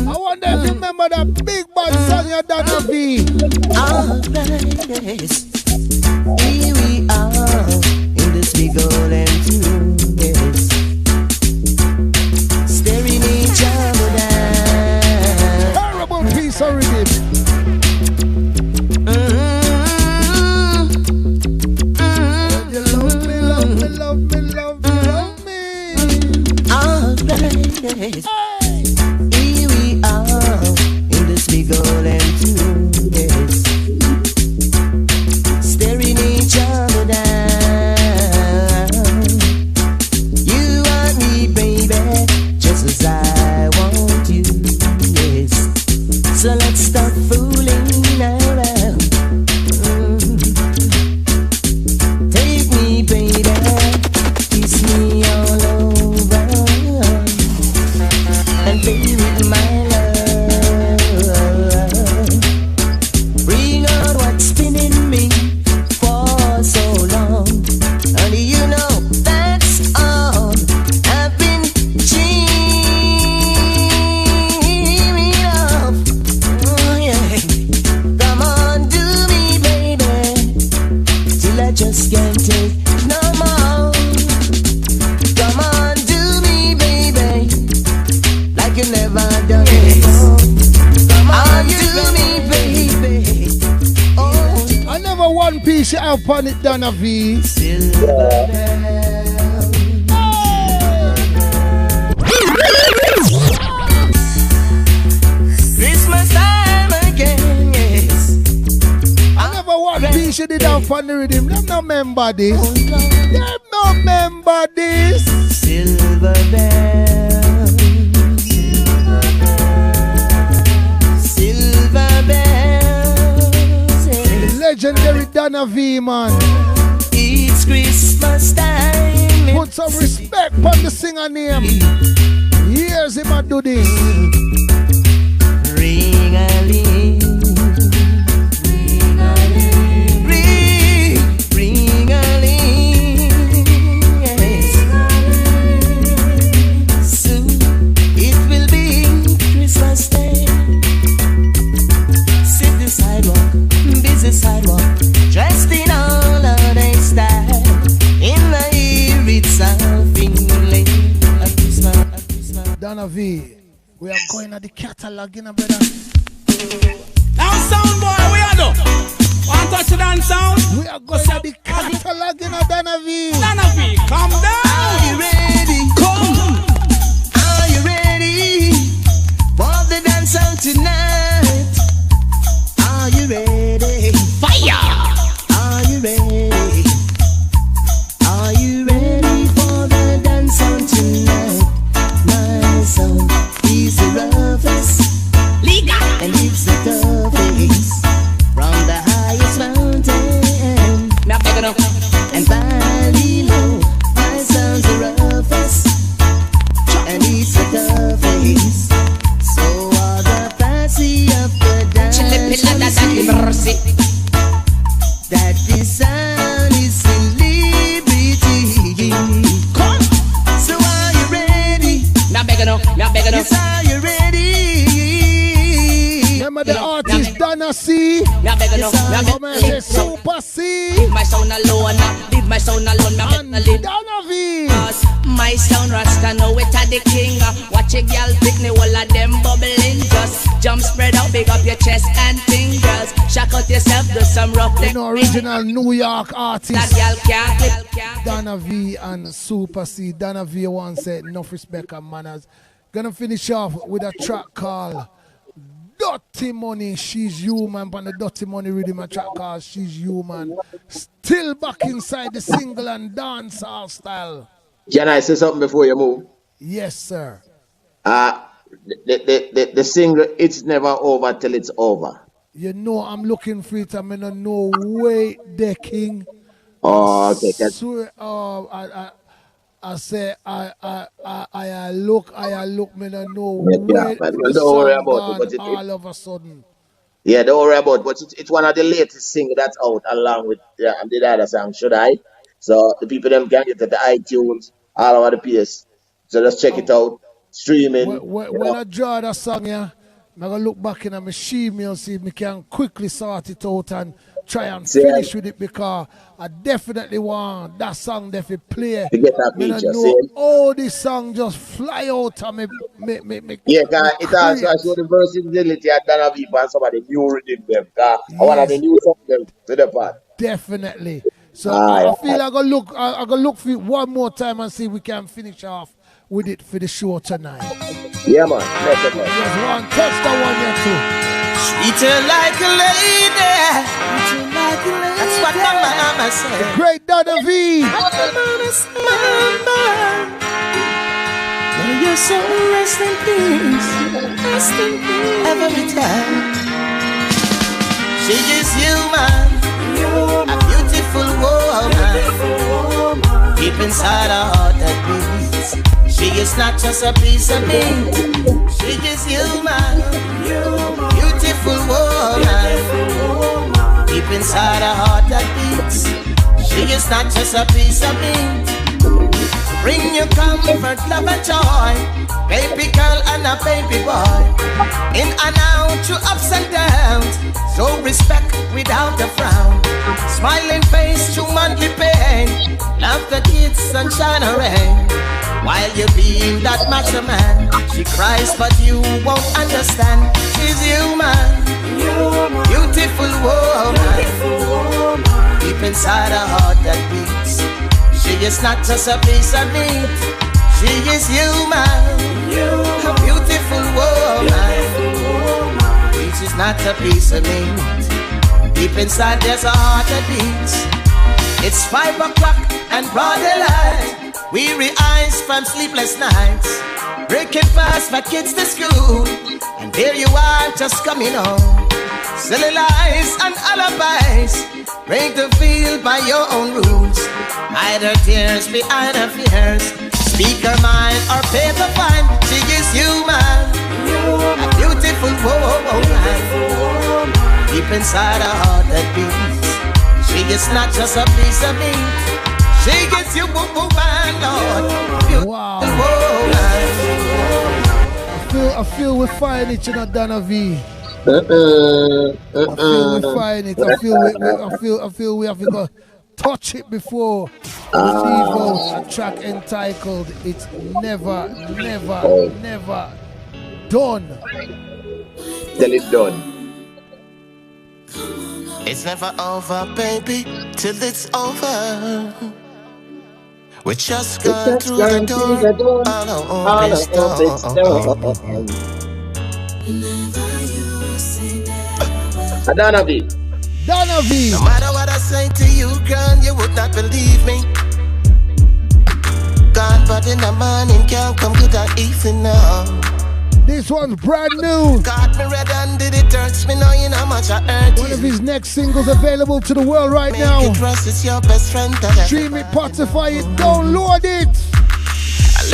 I wonder if you remember that Big Bad song here, Dona V. Alright, yes. Here we are in this big old empty room, yes. love me, love me, love me. Alright, yes. Here we are in this big old empty room, yes. Staring each other down. You want me, baby, just as I want you, yes. So let's stop fooling around. Take me, baby, kiss me all over, and play with my love. Bring out what's been in me for so long. Only you know that's all I've been dreaming of. Oh yeah, come on, do me, baby, till I just can't take no more. Come on, do me, baby, like you never done before. Come on, do me, baby. Oh, I never one piece you have on it, Dona V. silver bell. Christmas time again, yes. I never one piece you did have on the rhythm. Them no member this. Them no member this. Silver bell, silver bells, yes. Legendary Dona V, man. It's Christmas time. Put some respect on the singer name. Here's him a do this. Ring-a-ling, ring-a-ling, ring-a-ling, yes. Soon it will be Christmas Day. Sit the sidewalk, busy sidewalk, dressed in holiday style. In the ear it's something late. A Christmas. Dona V, we are going at the catalog, you know, brother. Now sound boy, we are do. Want touch the dance sound? We are going at the catalog, you know, Dona V. Dona V, calm down. Are you ready? Come. Are you ready for the dance song tonight? Are you ready? Fire. Are you ready? Are you ready for the dance song tonight? My song is the roughest, Liga. and it's the toughest from the highest mountain Me a beg you. and valley low. My song's the roughest, and it's the toughest. So are the fancy of the dance Mercy. that this sound is celebrity. Come. So are you ready? Me a beg you. Me a beg you. Yes, are you ready? Remember the artist Dona C? Me a beg you. Me a Come and say Super C. leave my sound alone. Leave my sound alone. Me a And beg you. Dona V. My sound Rasta know it a the king. Watch a girl pick me, all of them bubbling. Just jump, spread out, big up your chest and fingers. Shock out yourself, do some rough You know, original New York That artist. girl can't clip. Dona V and Super C. Dona V once said enough respect and manners. Gonna finish off with a track called Dirty Money. She's human. On the Dirty Money rhythm, a track called She's Human. Still back inside the single and dancehall style. Can I say something before you move? Yes, sir. The single, it's never over till it's over. You know I'm looking for it. I'm in a no way decking. Oh, okay. Swear, I say I look, me no know where but the don't worry song about it. gone But all of a sudden. yeah, don't worry about it. But it's one of the latest singles that's out along with the other song, Should I? So the people them can get it at the iTunes, all over the place. So just check it out. Streaming. When I draw that song, yeah, I'm gonna look back in my machine and see if I can quickly sort it out and try and finish with it, because I definitely want that song to play. To get that Me no feature, know see? all this song just fly out and me Yeah, cause it also create. show the versatility at Dana V and some of the new rhythm them. Cause I want the new song them to the part. Definitely. So Aye, I feel I gotta look for it one more time and see if we can finish off with it for the show tonight. yeah, man. Next up, man. Just one touch that one there too. Treat her like a lady. That's what my mama said. Great Dona V. May your soul rest in peace. Rest in peace. Every time. She is human. A beautiful woman. Deep inside her heart that beats. She is not just a piece of meat. She is human. Beautiful woman. Deep inside her heart that beats. She is not just a piece of meat. Bring your comfort, love and joy. Baby girl and a baby boy. In and out, through ups and downs. Show respect without a frown. Smiling face through monthly pain. Love the kids, sunshine and rain. While you being that macho man, she cries but you won't understand. She's human, beautiful woman. Deep inside her heart that beats. She is not just a piece of meat. She is human, a beautiful woman. She's not a piece of meat. Deep inside there's a heart that beats. It's 5 o'clock and broad daylight. Weary eyes from sleepless nights. Breaking fast for kids to school. And there you are just coming home. Silly lies and alibis. Break the field by your own rules. Hide her tears behind her fears. Speak her mind or pay the fine. She is human, a beautiful woman. Deep inside her heart that beats. She is not just a piece of meat. She gets you woman, Lord. Wow. Woman. I feel we find it, you know, Dona V. I feel we find it. I feel we have to go touch it before we leave out a track entitled "It's Never, Never, Never Done." Till it's done. It's never over, baby, till it's over. We just gone through the door. All of it's done. Dona V. Dona V. No matter what I say to you, girl, you would not believe me. God, but in the morning can't come to the evening now. This one's brand new. Got me red and did it hurts me knowing how much I hurt you. One of his next singles available to the world right Make now. it trust it's your best friend. Stream it, Spotify it, download it.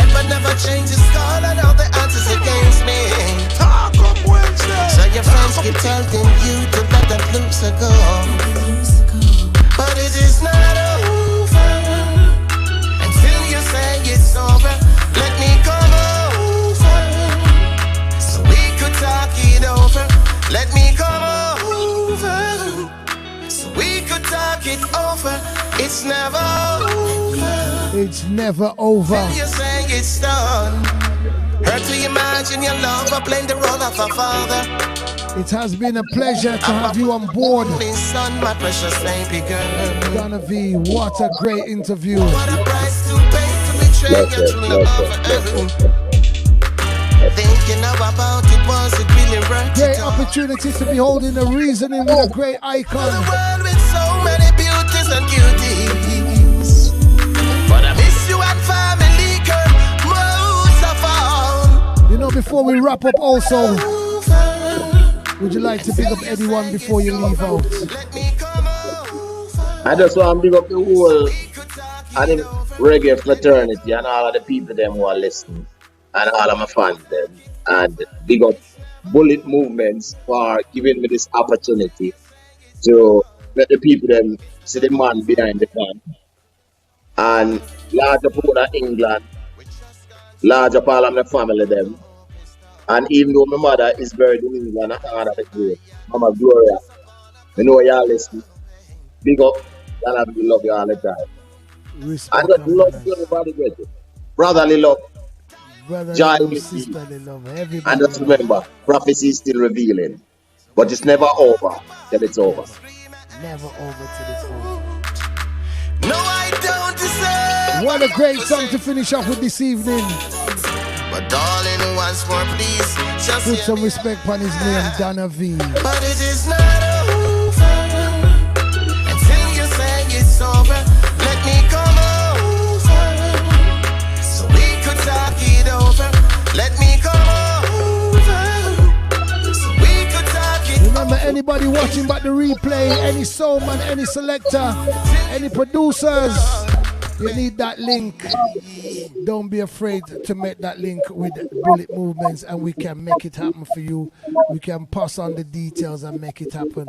I never change the score and all the answers against me. Talk up Wednesday. So your friends keep telling you to let that loser go. But it is not over until you say it's over. Let me come over so we could talk it over. Let me come over so we could talk it over. It's never over. It's never over. Till you say it's done. Hurt to imagine your lover playing the role of a father. It has been a pleasure to have you on board. Son, my precious baby girl. Dona V, what a great interview. What a price to pay to betray your true love. Thinking about it, was it really worth it? Great opportunity to be holding the reasoning with a great icon. The world with so many beauties and cuties. But I miss you and family, girl, most of all. You know, before we wrap up also, would you like to pick up anyone before you leave out? I just want to big up the whole reggae fraternity and all of the people them who are listening and all of my fans them. And big up Bullet Movements for giving me this opportunity to let the people them see the man behind the man. And larger part of England, larger part of my family them. And even though my mother is buried in England, I can't have the grave. Mama Gloria, I know y'all listen. Big up, and I love you all the time. Respect I just love everybody with it. Brotherly love, brotherly joy love, with sisterly love, everybody. and just remember, prophecy is still revealing. But it's never over till it's over. Never over till it's over. No, I don't deserve. What a great song to finish off with this evening. But darling, once more, please, just put some respect on his name, Dona V. But it is not over until you say it's over. Let me come over so we could talk it over. Let me come over so we could talk it. Remember, anybody watching back the replay, any soulman, any selector, any producers, you need that link. Don't be afraid to make that link with Bullet Movements, and we can make it happen for you. We can pass on the details and make it happen.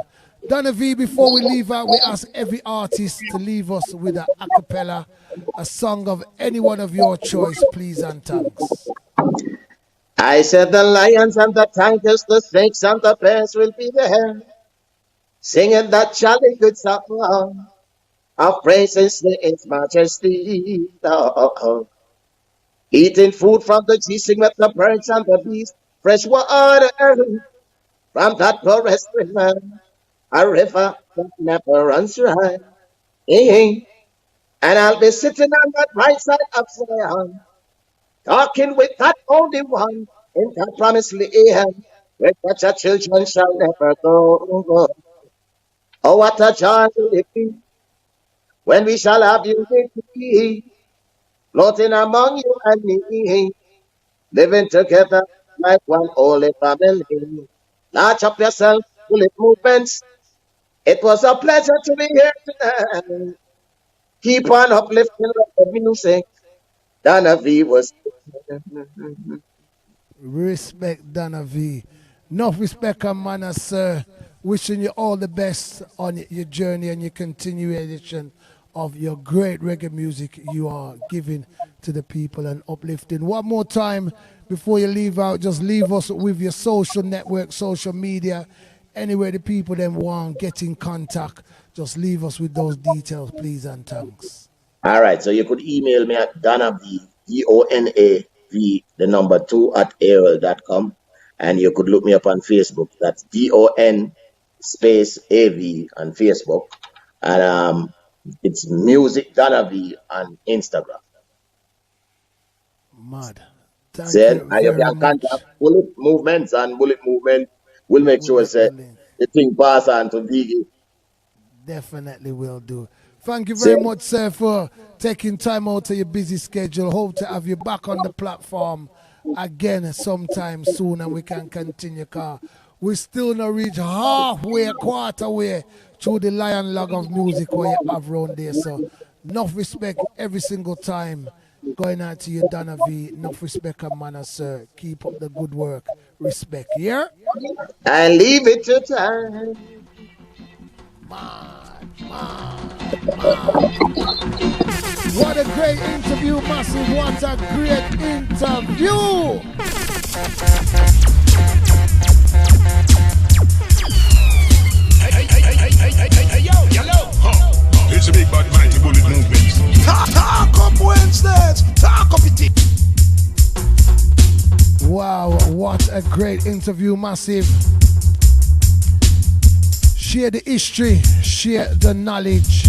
Dona V, before we leave out, we ask every artist to leave us with a cappella, a song of any one of your choice, please and thanks. I said the lions and the tigers, the snakes and the bears will be there, singing that jolly good song of praises to His Majesty. Eating food from the cheesing with the birds and the bees, fresh water from that forest river, a river that never runs dry. And I'll be sitting on that right side of Zion, talking with that only one in that promised land, where such a children shall never go. Oh, what a joy will it be when we shall have unity, floating among you and me, living together like one holy family. Large up yourself, Bullet Movements. It was a pleasure to be here tonight. Keep on uplifting the music. Dona V was. Respect, Dona V. Enough respect and manners, sir. Wishing you all the best on your journey and your continuation of your great reggae music you are giving to the people and uplifting. One more time before you leave out, just leave us with your social network, social media, anywhere the people then want get in contact. Just leave us with those details, please and thanks. All right, so you could email me at Dona V, DONAV, the number 2 at AOL.com, and you could look me up on Facebook. That's DON space AV on Facebook, and it's Music Dona V on Instagram. Mad. Then you can contact Bullet Movements, and Bullet Movement will make sure the thing pass on to Biggie. Definitely will do. Thank you very much, sir, for taking time out of your busy schedule. Hope to have you back on the platform again sometime soon, and we can continue. We still not reach halfway, quarter way through the lion log of music where you have around there. So enough respect every single time going out to you, Dona V. Enough respect and manners, sir. Keep up the good work. Respect, yeah? I leave it to time. What a great interview, Massive. What a great interview. Hey, yo, yellow. It's a big bad mighty Bullet Movements. Talk up Wednesdays. Talk up it. Wow, what a great interview, Massive. Share the history, share the knowledge.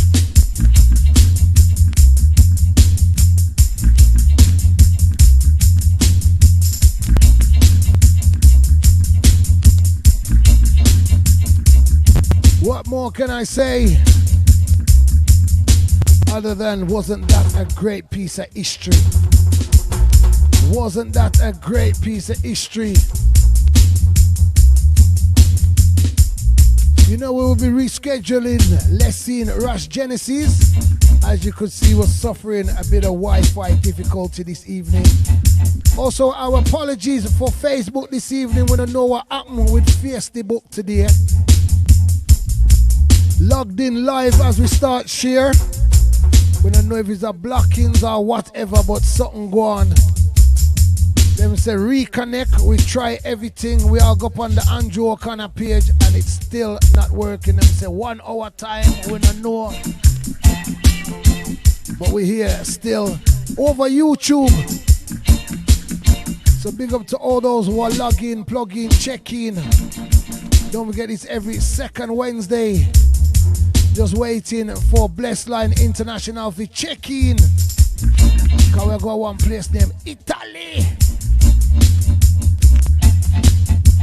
What more can I say? Other than, wasn't that a great piece of history? Wasn't that a great piece of history? You know, we will be rescheduling Lessing Rush Genesis. As you could see, we're suffering a bit of Wi-Fi difficulty this evening. Also, our apologies for Facebook this evening. We don't know what happened with Fiesta Book today. Logged in live as we start share. We don't know if it's a blockings or whatever, but something go on. Them say reconnect, we try everything. We all go up on the Andrew O'Connor page and it's still not working. Them say 1 hour time, we don't know. But we're here still over YouTube. So big up to all those who are logging, plug in, check in. Don't forget it's every second Wednesday. Just waiting for Bless Line International to check in. Cause we go one place named Italy.